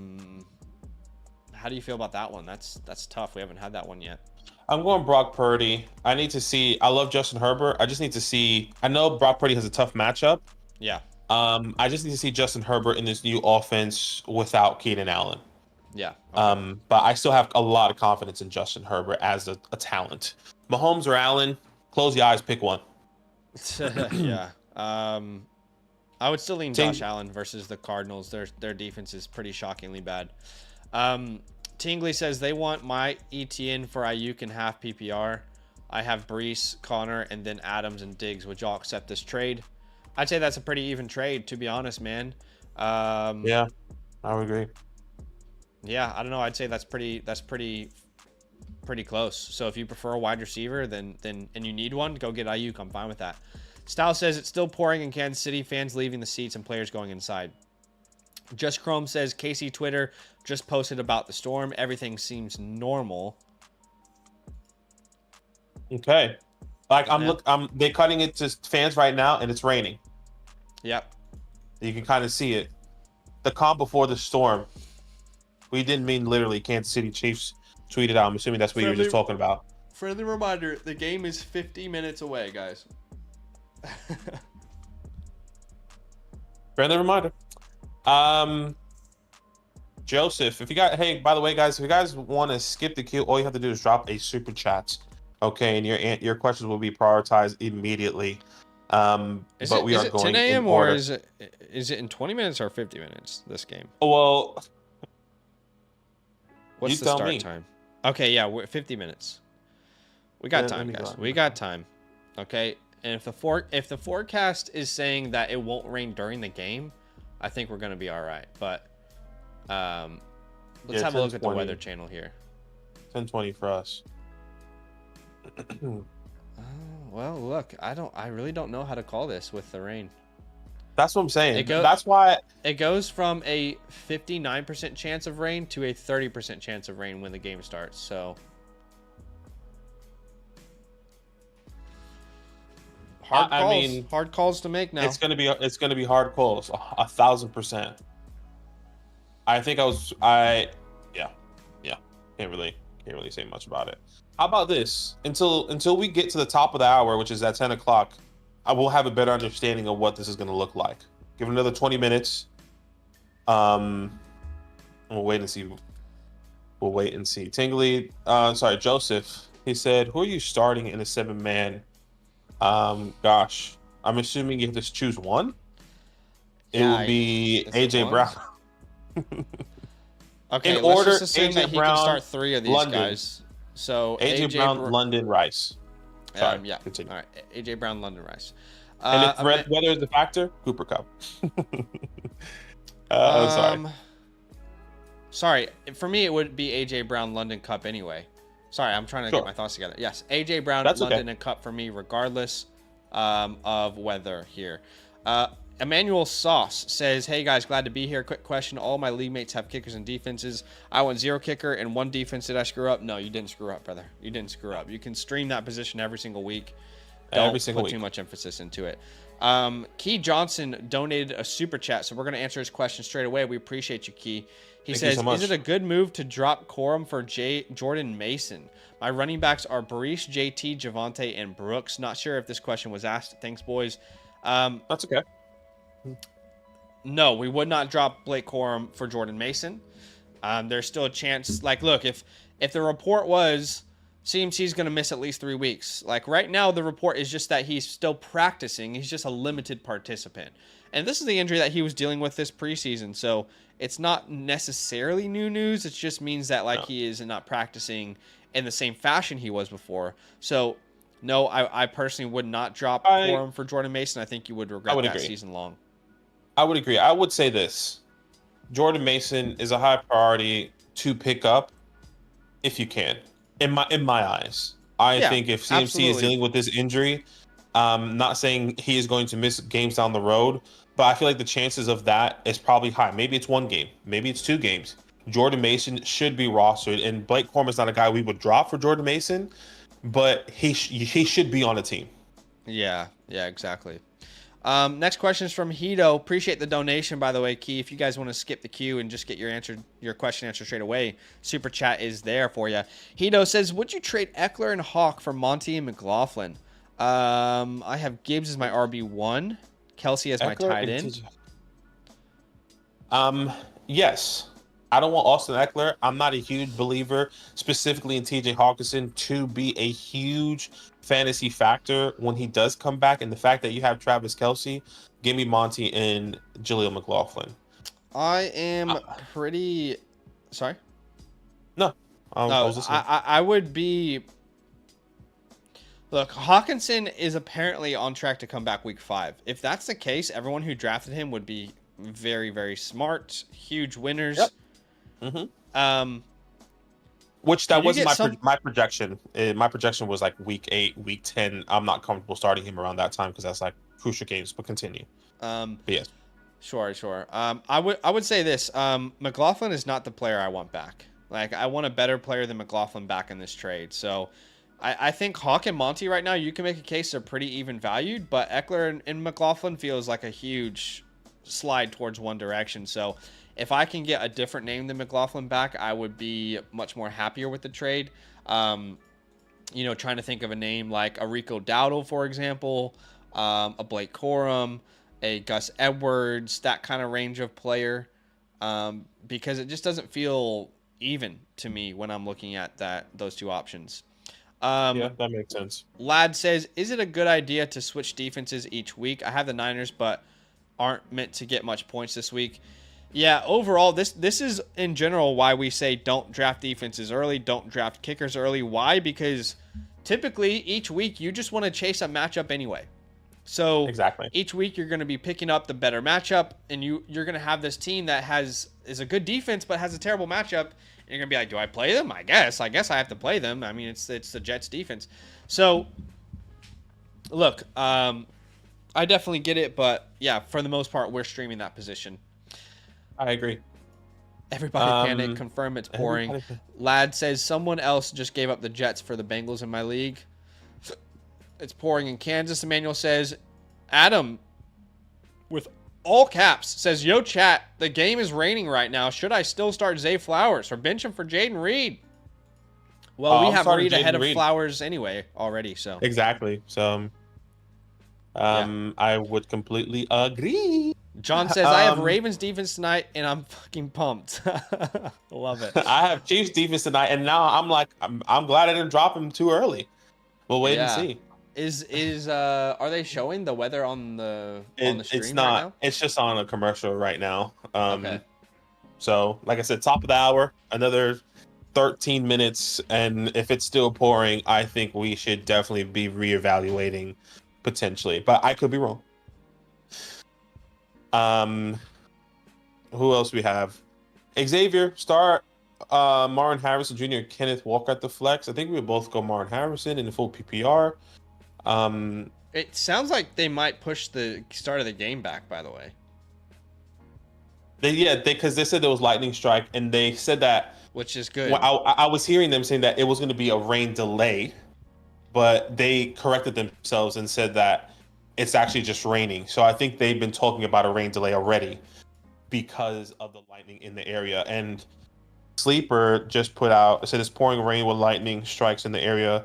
do you feel about that one? That's tough. We haven't had that one yet. I'm going Brock Purdy. I need to see. I love Justin Herbert. I just need to see. I know Brock Purdy has a tough matchup. Yeah. I just need to see Justin Herbert in this new offense without Keenan Allen. Yeah. Okay. But I still have a lot of confidence in Justin Herbert as a talent. Mahomes or Allen, close your eyes, pick one. Yeah. I would still lean Josh Allen versus the Cardinals. Their defense is pretty shockingly bad. Tingley says they want my ETN for Ayuk and half PPR. I have Brees, Connor, and then Adams and Diggs. Would y'all accept this trade? I'd say that's a pretty even trade, to be honest, man. Yeah, I would agree. Yeah, I don't know. I'd say that's pretty close. So if you prefer a wide receiver, then and you need one, go get Ayuk. I'm fine with that. Style says it's still pouring in Kansas City. Fans leaving the seats and players going inside. Just Chrome says Casey Twitter just posted about the storm. Everything seems normal. Okay. Like they're cutting it to fans right now, and it's raining. Yep. You can kind of see it. The calm before the storm. We didn't mean literally Kansas City Chiefs tweeted out. I'm assuming that's what you were just talking about. Friendly reminder, the game is 50 minutes away, guys. Friendly reminder. Joseph, hey, by the way, guys, if you guys want to skip the queue, all you have to do is drop a super chat. Okay, and your questions will be prioritized immediately. Is it 10 a.m. or is it in 20 minutes or 50 minutes, this game? Well, what's the start time? Okay, yeah, we're 50 minutes. We got time, guys. We got time. Okay, and if the forecast is saying that it won't rain during the game, I think we're gonna be all right. But let's have a look at the Weather Channel here. 10:20 for us. Well, look, I really don't know how to call this with the rain. That's what I'm saying. That's why it goes from a 59% chance of rain to a 30% chance of rain when the game starts. So hard calls to make now. It's gonna be hard calls, 1,000%. I think yeah. Can't really say much about it. How about this? Until we get to the top of the hour, which is at 10 o'clock, I will have a better understanding of what this is going to look like. Give it another 20 minutes. We'll wait and see. Tingly, Joseph. He said, "Who are you starting in a 7-man?" Gosh, I'm assuming you have to choose one. It would be AJ Brown. Okay, let's just assume that he can start 3 of these guys. So AJ Brown, London, Rice. Sorry, yeah. Continue. All right, AJ Brown, London, Rice. And if weather is a factor, Cooper Kupp. Sorry, for me it would be AJ Brown, London, Kupp anyway. Sorry, I'm trying to get my thoughts together. Yes, AJ Brown, London, and Kupp for me, regardless of weather here. Emmanuel Sauce says, "Hey guys, glad to be here. Quick question: all my league mates have kickers and defenses. I went 0 kicker and 1 defense. Did I screw up? No, you didn't screw up, brother. You didn't screw up. You can stream that position every single week. Don't put too much emphasis into it." Key Johnson donated a super chat, so we're going to answer his question straight away. We appreciate you, Key. He says, "Is it a good move to drop Corum for Jordan Mason? My running backs are Barish, JT, Javonte, and Brooks." Not sure if this question was asked. Thanks, boys. That's okay. No, we would not drop Blake Corum for Jordan Mason. There's still a chance. Like, look, if the report was CMC's going to miss at least 3 weeks, like right now the report is just that he's still practicing. He's just a limited participant. And this is the injury that he was dealing with this preseason. So it's not necessarily new news. It just means that he is not practicing in the same fashion he was before. So no, I personally would not drop Corum for Jordan Mason. I think you would regret that season long. I would agree. I would say this. Jordan Mason is a high priority to pick up if you can. In my eyes. I think if CMC is dealing with this injury, not saying he is going to miss games down the road, but I feel like the chances of that is probably high. Maybe it's 1 game. Maybe it's 2 games. Jordan Mason should be rostered, and Blake Corum is not a guy we would drop for Jordan Mason, but he should be on a team. Yeah, exactly. Next question is from Hito. Appreciate the donation, by the way, Key. If you guys want to skip the queue and just get your question answered straight away, super chat is there for you. Hito says, "Would you trade Eckler and Hawk for Monty and McLaughlin?" I have Gibbs as my RB1, Kelsey as my tight end. Yes. I don't want Austin Eckler. I'm not a huge believer, specifically in TJ Hawkinson, to be a huge fantasy factor when he does come back. And the fact that you have Travis Kelce, give me Monty and Jaleel McLaughlin. I am pretty... Sorry? No. I would be... Look, Hawkinson is apparently on track to come back week 5. If that's the case, everyone who drafted him would be very, very smart, huge winners. Yep. Which that wasn't my projection. My projection was like week 8, week 10. I'm not comfortable starting him around that time because that's like crucial games. But continue. But yes. Sure. I would say this. McLaughlin is not the player I want back. Like, I want a better player than McLaughlin back in this trade. So I think Hawk and Monty right now, you can make a case they're pretty even valued, but Eckler and McLaughlin feels like a huge slide towards one direction. So if I can get a different name than McLaughlin back, I would be much more happier with the trade. Trying to think of a name like a Rico Dowdle, for example, a Blake Corum, a Gus Edwards, that kind of range of player, because it just doesn't feel even to me when I'm looking at those two options. Yeah, that makes sense. Lad says, is it a good idea to switch defenses each week? I have the Niners, but aren't meant to get much points this week. Yeah, overall, this is in general why we say don't draft defenses early, don't draft kickers early. Why? Because typically each week you just want to chase a matchup anyway. So exactly. Each week you're going to be picking up the better matchup, and you're going to have this team that is a good defense but has a terrible matchup. And you're going to be like, do I play them? I guess I have to play them. I mean, it's the Jets defense. So look, I definitely get it, but yeah, for the most part, we're streaming that position. I agree. Everybody panic, confirm it's pouring. Lad says someone else just gave up the Jets for the Bengals in my league. It's pouring in Kansas. Emmanuel says, Adam, with all caps, says, yo, chat, the game is raining right now. Should I still start Zay Flowers or bench him for Jaden Reed? Well, we have Reed ahead of Flowers anyway already. So exactly. So I would completely agree. John says, I have Ravens defense tonight, and I'm fucking pumped. Love it. I have Chiefs defense tonight, and now I'm like, I'm glad I didn't drop him too early. We'll wait and see. Are they showing the weather on the stream? It's not. Right now? It's just on a commercial right now. Okay. So, like I said, top of the hour, another 13 minutes, and if it's still pouring, I think we should definitely be reevaluating potentially, but I could be wrong. Who else we have? Xavier, start Marvin Harrison Jr. and Kenneth Walker at the flex. I think we would both go Marvin Harrison in the full PPR. It sounds like they might push the start of the game back, by the way. Because they said there was lightning strike, and they said that, which is good. Well, I was hearing them saying that it was going to be a rain delay, but they corrected themselves and said that it's actually just raining. So I think they've been talking about a rain delay already because of the lightning in the area. And Sleeper just put out, said it's pouring rain with lightning strikes in the area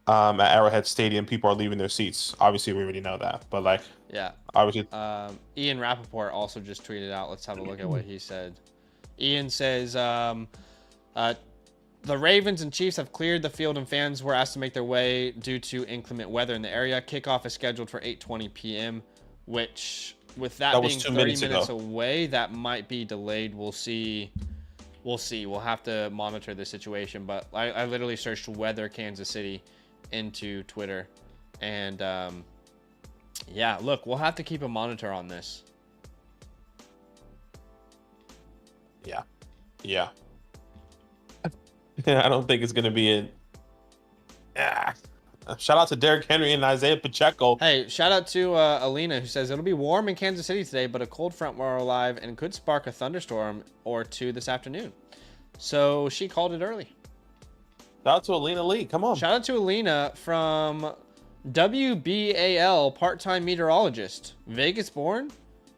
at Arrowhead Stadium. People are leaving their seats. Obviously, we already know that, but like, yeah, obviously. Ian Rappaport also just tweeted out. Let's have a look at what he said. Ian says, the Ravens and Chiefs have cleared the field and fans were asked to make their way due to inclement weather in the area. Kickoff is scheduled for 8:20 p.m., which, with that being 30 minutes away, that might be delayed. We'll see. We'll have to monitor the situation. But I literally searched weather Kansas City into Twitter. And, yeah, look, we'll have to keep a monitor on this. Yeah. I don't think it's going to be shout out to Derrick Henry and Isaiah Pacheco. Hey, shout out to Alina, who says, it'll be warm in Kansas City today, but a cold front will arrive and could spark a thunderstorm or two this afternoon. So she called it early. Shout out to Alina Lee. Come on. Shout out to Alina from WBAL, part-time meteorologist. Vegas born.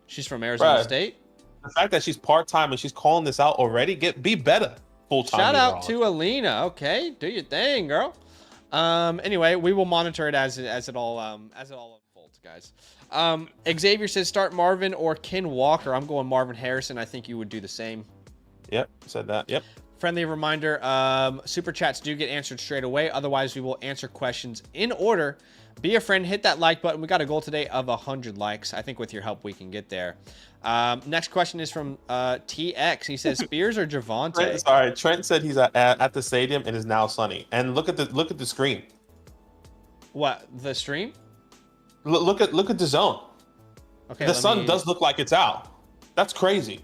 She's from Arizona State. The fact that she's part-time and she's calling this out already, be better. Full-time. Shout out to Alina. Okay, do your thing, girl. Anyway, we will monitor it as it all unfolds, guys. Xavier says start Marvin or Ken Walker. I'm going Marvin Harrison. I think you would do the same. Yep, said that. Yep. Friendly reminder, super chats do get answered straight away. Otherwise, we will answer questions in order. Be a friend, hit that like button. We got a goal today of 100 likes. I think with your help, we can get there. Next question is from TX. He says Spears or Javonte? Trent said he's at the stadium and is now sunny. And look at the screen. What, the stream? Look at the zone. Okay. The sun does look like it's out. That's crazy.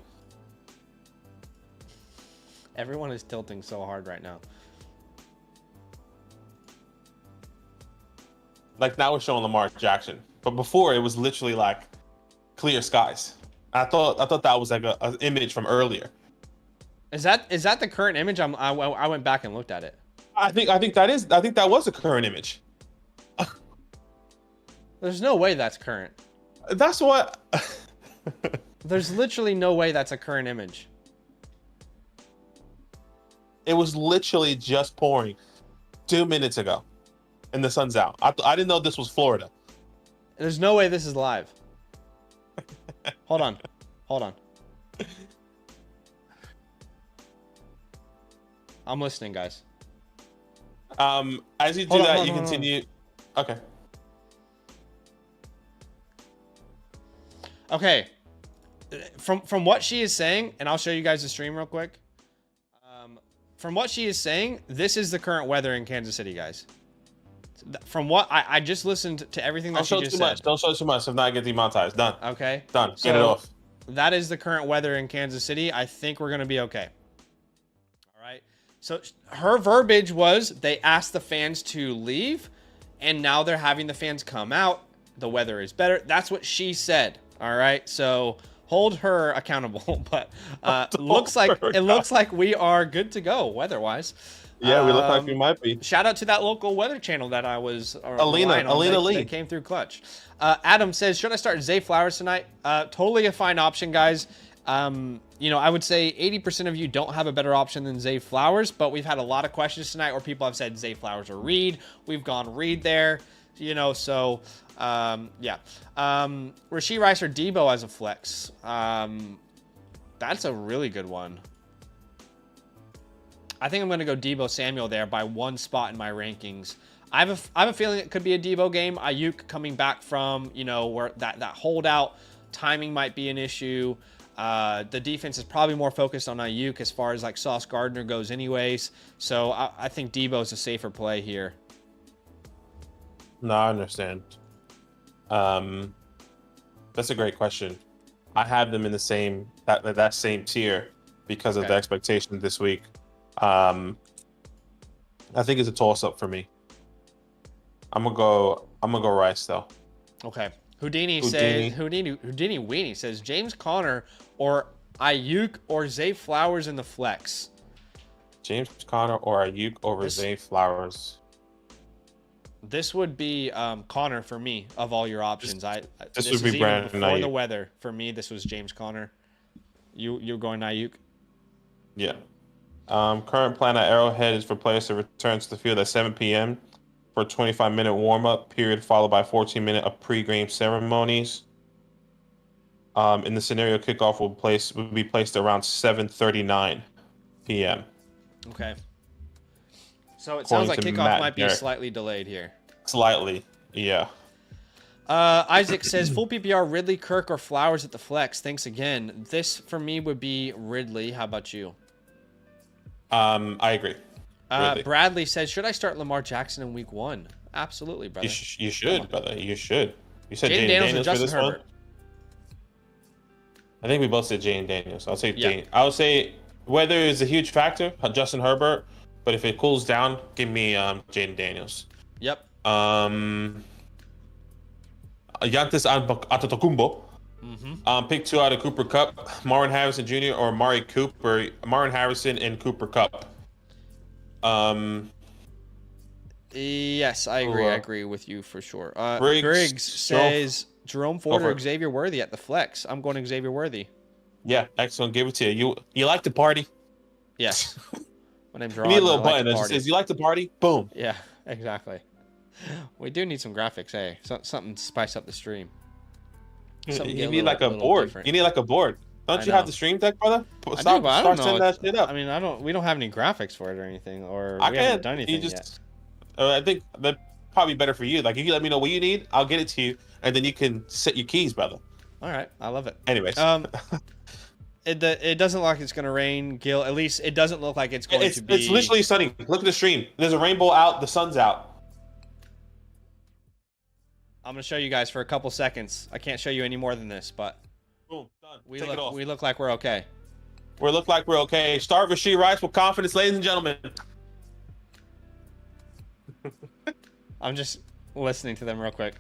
Everyone is tilting so hard right now. Like now it's showing Lamar Jackson, but before it was literally like clear skies. I thought that was like an image from earlier. Is that the current image? I went back and looked at it. I think that was a current image. There's no way that's current. That's what. There's literally no way that's a current image. It was literally just pouring 2 minutes ago, and the sun's out. I didn't know this was Florida. There's no way this is live. Hold on. I'm listening, guys. As you do that, you continue. Okay. Okay. From what she is saying, and I'll show you guys the stream real quick. From what she is saying, this is the current weather in Kansas City, guys. From what I just listened to everything that she just said. Don't show too much. If not, get demonetized. Done. Okay. Done. Get it off. That is the current weather in Kansas City. I think we're gonna be okay. All right. So her verbiage was they asked the fans to leave, and now they're having the fans come out. The weather is better. That's what she said. All right. So hold her accountable, but it looks like we are good to go weather-wise. Yeah, we look like we might be. Shout out to that local weather channel that I was. Alina Lee. They came through clutch. Adam says, should I start Zay Flowers tonight? Totally a fine option, guys. I would say 80% of you don't have a better option than Zay Flowers, but we've had a lot of questions tonight where people have said Zay Flowers or Reed. We've gone Reed there, so yeah. Rashee Rice or Debo as a flex. That's a really good one. I think I'm going to go Debo Samuel there by one spot in my rankings. I have a feeling it could be a Debo game. Ayuk coming back from, where that holdout timing might be an issue. The defense is probably more focused on Ayuk as far as like Sauce Gardner goes anyways. So I think Debo is a safer play here. No, I understand. That's a great question. I have them in the same that same tier because of the expectation this week. I think it's a toss-up for me. I'm gonna go Rice though. Okay. Houdini Weenie says James Conner or Ayuk or Zay Flowers in the flex. James Conner or Ayuk over Zay Flowers. This would be Conner for me of all your options. This would be Brandon before Ayuk. The weather for me. This was James Conner. You're going Ayuk. Yeah. Current plan at Arrowhead is for players to return to the field at 7 p.m. for a 25-minute warm-up period, followed by 14-minute of pre-game ceremonies. In the scenario, kickoff will be placed around 7:39 p.m. Okay. So it sounds like kickoff might be slightly delayed here. Slightly, yeah. Isaac says, full PPR, Ridley, Kirk, or Flowers at the flex. Thanks again. This, for me, would be Ridley. How about you? I agree. Bradley says, should I start Lamar Jackson in week 1? Absolutely, brother. You should, brother. You should. You said Jaden Daniels or for this Herbert. one? I think we both said Jaden Daniels. I'll say Yeah. I would say weather is a huge factor, Justin Herbert, but if it cools down, give me Jaden Daniels. Yep. Giannis Antetokounmpo. Pick 2 out of Cooper Kupp, Marvin Harrison Jr. or Marvin Harrison and Cooper Kupp. Yes, I agree. I agree with you for sure. Briggs says Jerome Ford or Xavier Worthy at the flex. I'm going Xavier Worthy. Yeah, excellent. Give it to you. You like to party? Yes. My name's You Ron. need a little button that says you like to party. Boom. Yeah, exactly. We do need some graphics, hey. Something to spice up the stream. You need like a board. Different. You need like a board. Don't you have the stream deck, brother? I do, but I don't know. Sending that shit up. I mean, we don't have any graphics for it or anything, or we haven't done anything yet. I think that'd probably better for you. Like, if you let me know what you need, I'll get it to you, and then you can set your keys, brother. All right, I love it. Anyways, it doesn't look like it's gonna rain, Gil. At least it doesn't look like it's going to be. It's literally sunny. Look at the stream. There's a rainbow out. The sun's out. I'm gonna show you guys for a couple seconds. I can't show you any more than this, but Boom, done. we Take it off. look like we're okay. We look like we're okay. Start Rashid Rice with confidence, ladies and gentlemen. I'm just listening to them real quick.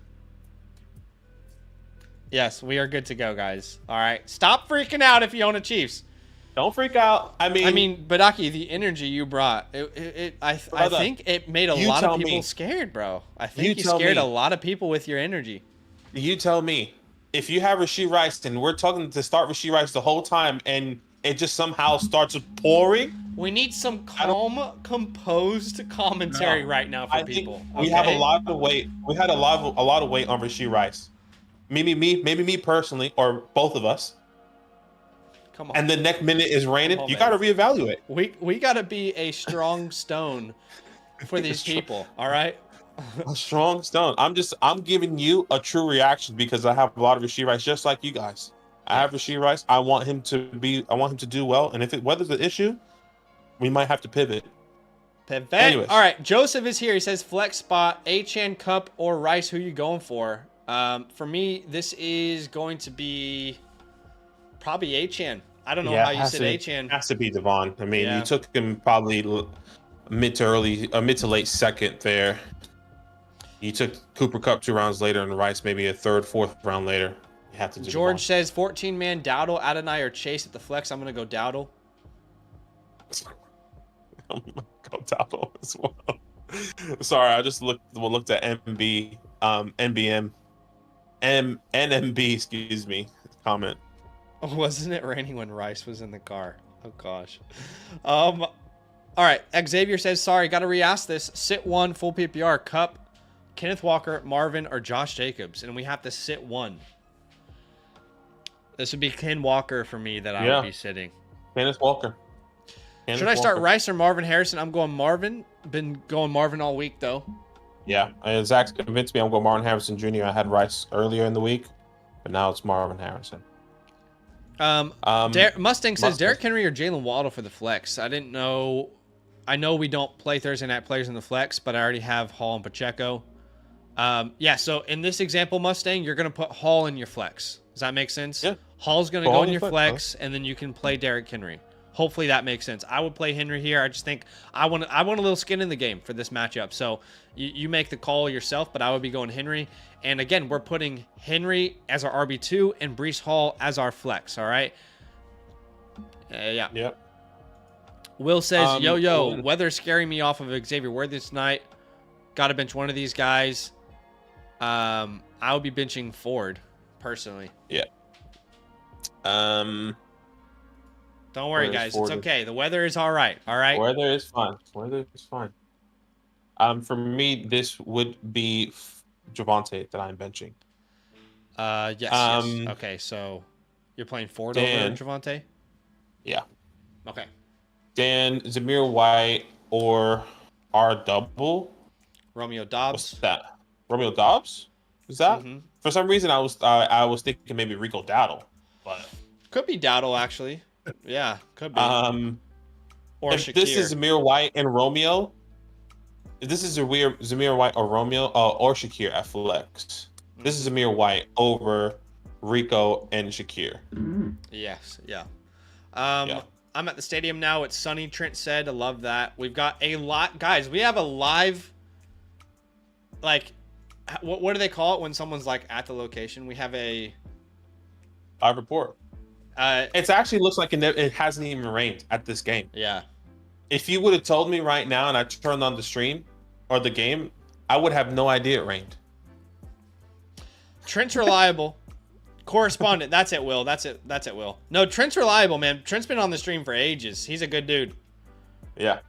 Yes, we are good to go, guys. All right, stop freaking out if you own a Chiefs. Don't freak out. I mean, Badaki, the energy you brought, I think it made a lot of people scared, bro. I think you scared a lot of people with your energy. You tell me, if you have Rashid Rice and we're talking to start Rashid Rice the whole time and it just somehow starts pouring. We need some calm, composed commentary right now for people. We have a lot of weight. We had a lot of weight on Rashid Rice. Maybe me personally, or both of us. Come on. And the next minute is raining. You got to reevaluate. We got to be a strong stone for these people. All right. A strong stone. I'm giving you a true reaction because I have a lot of Rashid Rice, just like you guys. I have Rashid Rice. I want him to do well. And if it weathers the issue, we might have to pivot. Anyways. All right. Joseph is here. He says flex spot, Achane, Cup, or Rice. Who are you going for? For me, this is going to be probably Achane. I don't know how you said Achane. It has to be Devon. I mean, you took him probably mid to late second there. You took Cooper Kupp 2 rounds later and Rice maybe a third, fourth round later. You have to do George says 14-man Dowdle, Adonai, or Chase at the flex. I'm going to go Dowdle. I'm going to go Dowdle as well. Sorry, I just looked at NMB, excuse me, comment. Wasn't it raining when Rice was in the car? Oh, gosh. All right. Xavier says, sorry, got to re-ask this. Sit one, full PPR, Cup, Kenneth Walker, Marvin, or Josh Jacobs. And we have to sit one. This would be Ken Walker for me that I would be sitting. Kenneth Walker. Should I start Rice or Marvin Harrison? I'm going Marvin. Been going Marvin all week, though. Yeah. Zach convinced me I'm going Marvin Harrison Jr. I had Rice earlier in the week, but now it's Marvin Harrison. Mustang says Derrick Henry or Jalen Waddle for the flex. I didn't know. I know we don't play Thursday night players in the flex, but I already have Hall and Pacheco. So in this example, Mustang, you're going to put Hall in your flex. Does that make sense? Yeah. Hall's going to go in your flex, and then you can play Derrick Henry. Hopefully that makes sense. I would play Henry here. I just think I want a little skin in the game for this matchup. So you make the call yourself, but I would be going Henry. And again, we're putting Henry as our RB2 and Breece Hall as our flex. All right. Yeah. Yep. Will says, weather's scaring me off of Xavier Worthy tonight. Got to bench one of these guys. I would be benching Ford personally. Yeah. Don't worry, guys. It's okay. The weather is all right. All right. Weather is fine. For me, this would be Javonte that I'm benching. Yes. Okay, so you're playing Ford over Javonte? Yeah. Okay. Dan, Zamir White, or R double. Romeo Doubs. What's that? Romeo Doubs? Is that? Mm-hmm. For some reason, I was thinking maybe Rico Dowdle, but could be Dowdle actually. Yeah, could be. Or if this is Zamir White and Romeo. If this is Zamir White or Romeo or Shakir at flex. This is Zamir White over Rico and Shakir. Yes, yeah. I'm at the stadium now. It's sunny. Trent said, I love that. We've got a lot, guys. We have a live, like, what do they call it when someone's like at the location? We have a live report. It actually looks like it hasn't even rained at this game. Yeah. If you would have told me right now and I turned on the stream or the game, I would have no idea it rained. Trent's reliable. Correspondent. That's it, Will. That's it, Will. No, Trent's reliable, man. Trent's been on the stream for ages. He's a good dude. Yeah.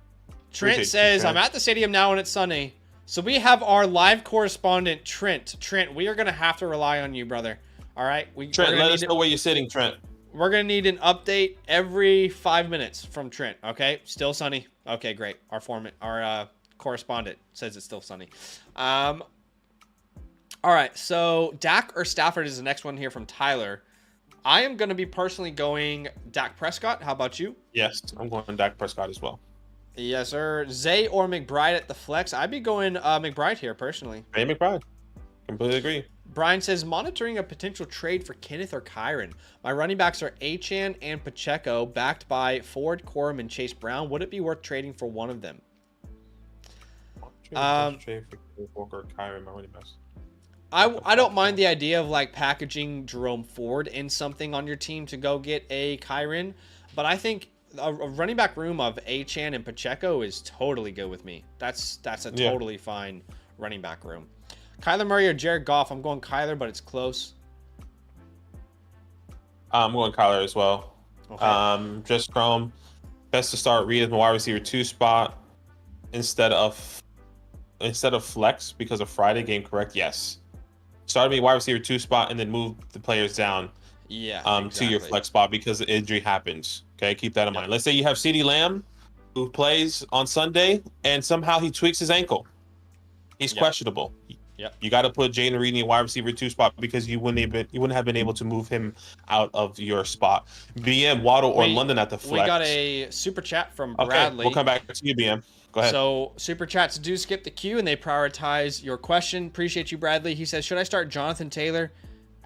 Trent says, I'm at the stadium now and it's sunny. So we have our live correspondent, Trent. Trent, we are going to have to rely on you, brother. All right? Trent, let us know where you're sitting, Trent. We're going to need an update every 5 minutes from Trent, okay? Still sunny. Okay, great. Our correspondent says it's still sunny. All right, so Dak or Stafford is the next one here from Tyler. I am going to be personally going Dak Prescott. How about you? Yes, I'm going Dak Prescott as well. Yes, sir. Zay or McBride at the flex. I'd be going McBride here personally. Hey, McBride. Completely agree. Brian says, monitoring a potential trade for Kenneth or Kyren. My running backs are Achane and Pacheco, backed by Ford, Corum, and Chase Brown. Would it be worth trading for one of them? Trade for Walker, Kyren, my running backs. I don't mind the idea of like packaging Jerome Ford in something on your team to go get a Kyren, but I think a running back room of Achane and Pacheco is totally good with me. That's a totally fine running back room. Kyler Murray or Jared Goff? I'm going Kyler, but it's close. I'm going Kyler as well. Okay. Just Chrome, best to start Reed in the wide receiver 2 spot instead of flex because of Friday game. Correct? Yes. Start me wide receiver 2 spot and then move the players down. Yeah. To your flex spot because the injury happens. Okay, keep that in mind. Let's say you have CeeDee Lamb, who plays on Sunday, and somehow he tweaks his ankle. He's questionable. Yep. You got to put Jaden Reed in your wide receiver 2 spot because you wouldn't have been able to move him out of your spot. BM, Waddle, or London at the flex. We got a super chat from Bradley. Okay, we'll come back to you, BM. Go ahead. So super chats do skip the queue and they prioritize your question. Appreciate you, Bradley. He says, should I start Jonathan Taylor?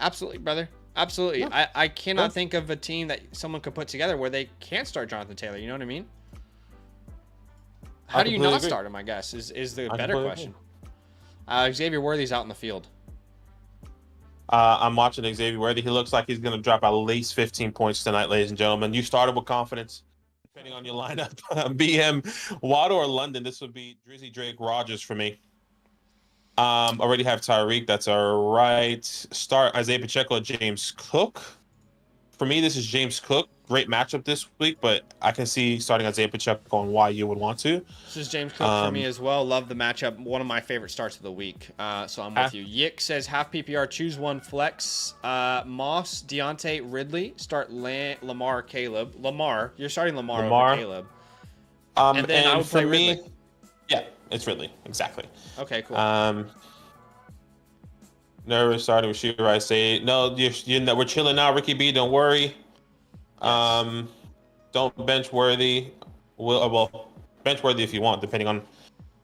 Absolutely, brother. Absolutely. No. I cannot think of a team that someone could put together where they can't start Jonathan Taylor. You know what I mean? How do you not start him, I guess, is the better question. Xavier Worthy's out in the field. I'm watching Xavier Worthy. He looks like he's going to drop at least 15 points tonight, ladies and gentlemen. You started with confidence, depending on your lineup. BM, Waddle, or London. This would be Drizzy, Drake, Rogers for me. Already have Tyreek. That's all right. Start Isaiah Pacheco or James Cook. For me, this is James Cook. Great matchup this week, but I can see starting Isaiah Pacheco and why you would want to. This is James Cook for me as well. Love the matchup. One of my favorite starts of the week. So I'm with you. Yick says half PPR, choose one flex. Moss, Deontay, Ridley. Start Lamar, Caleb. Lamar. You're starting Lamar over Caleb. And then I would play Ridley. Yeah, it's Ridley. Exactly. Okay, cool. Nervous starting with Shira. I say no. We're chilling now, Ricky B. Don't worry. Yes. Don't bench Worthy. Well, bench Worthy if you want, depending on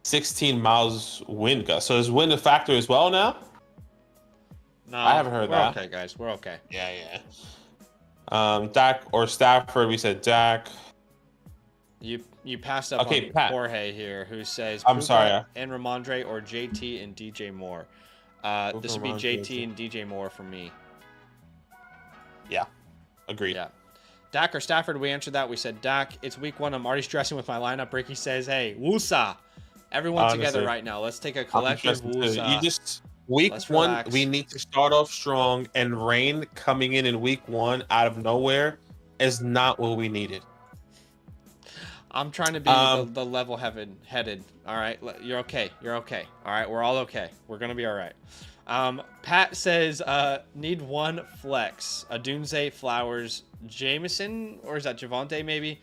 16 miles wind gust. So is wind a factor as well now? No, I haven't heard that. We're okay, guys. We're okay. Yeah. Dak or Stafford? We said Dak. You passed up on Pat. Jorge here, who says I'm sorry. And Ramondre or JT and DJ Moore. This would be JT and DJ Moore for me. Yeah, agreed. Yeah. Dak or Stafford, we answered that. We said Dak. It's week 1. I'm already stressing with my lineup. Ricky says, hey, woosah. Everyone together right now. Let's take a collective woosah. Week 1, we need to start off strong, and rain coming in week 1 out of nowhere is not what we needed. I'm trying to be the level-headed. All right, you're okay. You're okay. All right, we're all okay. We're gonna be all right. Pat says, need one flex. Adunze, Flowers, Jameson, or is that Javonte maybe?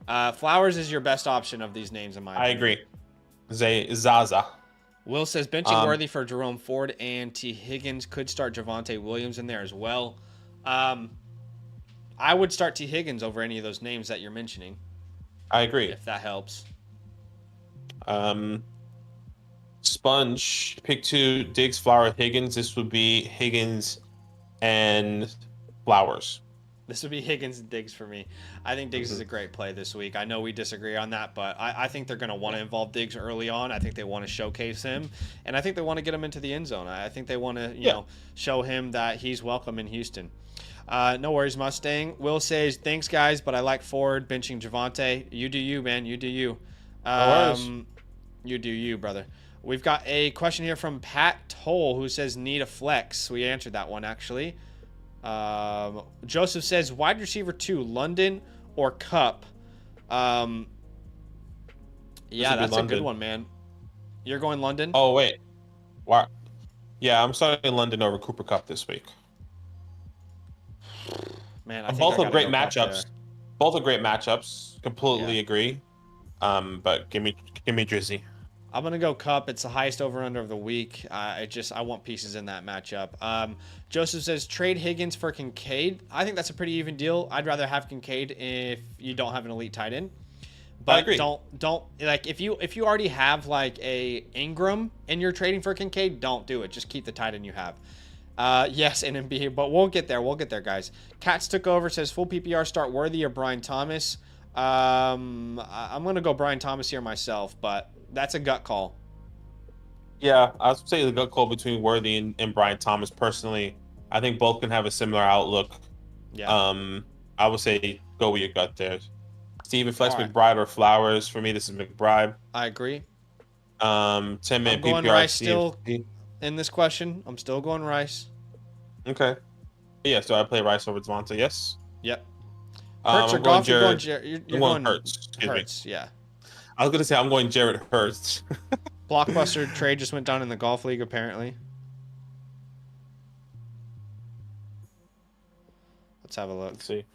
Flowers is your best option of these names in my opinion. I agree. Zaza. Will says benching Worthy for Jerome Ford and T. Higgins. Could start Javonte Williams in there as well. I would start T. Higgins over any of those names that you're mentioning. I agree. If that helps. Sponge, pick 2, Diggs, Flower, Higgins. This would be Higgins and Flowers. This would be Higgins and Diggs for me. I think Diggs is a great play this week. I know we disagree on that, but I think they're going to want to involve Diggs early on. I think they want to showcase him, and I think they want to get him into the end zone. I think they want to, you know, show him that he's welcome in Houston. No worries, Mustang. Will says, thanks, guys, but I like Ford benching Javonte. You do you, man. You do you. You do you, brother. We've got a question here from Pat Toll, who says, need a flex. We answered that one, actually. Joseph says, wide receiver 2, London or Cup? Yeah, that's a good one, man. You're going London? Oh, wait. Why? Yeah, I'm starting London over Cooper Cup this week. Man, I think both are great matchups. Both are great matchups. Completely agree. But give me Drizzy. I'm gonna go Cup. It's the highest over/under of the week. I want pieces in that matchup. Joseph says trade Higgins for Kincaid. I think that's a pretty even deal. I'd rather have Kincaid if you don't have an elite tight end. But agree. don't like if you already have like a Ingram and you're trading for Kincaid, don't do it. Just keep the tight end you have. Yes, and NB, but we'll get there. We'll get there, guys. Cats took over, says full PPR start Worthy or Brian Thomas. I'm gonna go Brian Thomas here myself, but that's a gut call. Yeah, I would say the gut call between Worthy and Brian Thomas. Personally, I think both can have a similar outlook. Yeah. I would say go with your gut there. Steven Flex, All right. McBride, or Flowers. For me, this is McBride. I agree. 10-minute I'm going PPR. Rice still in this question. I'm still going Rice. Okay. Yeah, so I play Rice over Devonta. Yes. Yep. Hurts or I'm Goff? going You're Jared. you're I'm going going Hurts. Excuse me. Hurts. Yeah. I was gonna say I'm going Jared Hurts. Blockbuster trade just went down in the golf league apparently. Let's have a look. Let's see.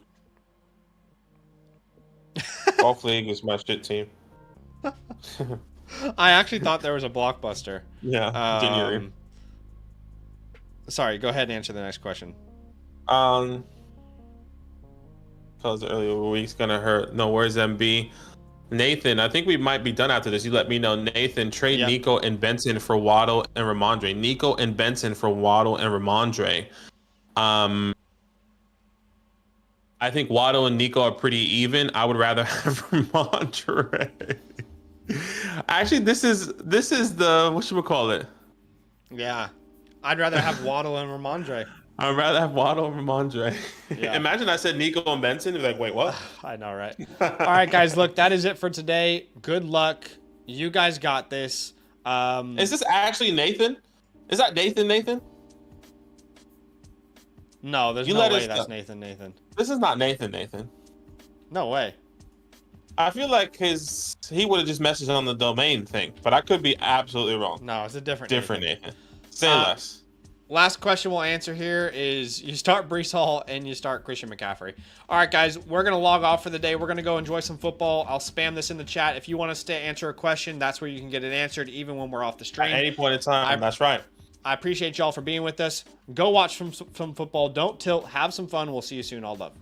Golf League is my shit team. I actually thought there was a Blockbuster. Yeah. January. Sorry, go ahead and answer the next question. Because earlier week's gonna hurt. No, where's MB? Nathan, I think we might be done after this. You let me know. Nathan, trade Nico and Benson for Waddle and Ramondre. Nico and Benson for Waddle and Ramondre. I think Waddle and Nico are pretty even. I would rather have Ramondre. Actually, this is the whatchamacallit. Yeah. I'd rather have Waddle and Ramondre. I'd rather have Waddle and Ramondre. Yeah. Imagine I said Nico and Benson. You're like, wait, what? I know, right? All right, guys, look, that is it for today. Good luck. You guys got this. Is this actually Nathan? Is that Nathan? No, there's no way that's Nathan. This is not Nathan. No way. I feel like he would have just messaged on the domain thing, but I could be absolutely wrong. No, it's a different Nathan. Say less. Last question we'll answer here is you start Breece Hall and you start Christian McCaffrey. All right, guys, we're going to log off for the day. We're going to go enjoy some football. I'll spam this in the chat. If you want us to answer a question, that's where you can get it answered even when we're off the stream. At any point in time, that's right. I appreciate y'all for being with us. Go watch some football. Don't tilt. Have some fun. We'll see you soon. All love.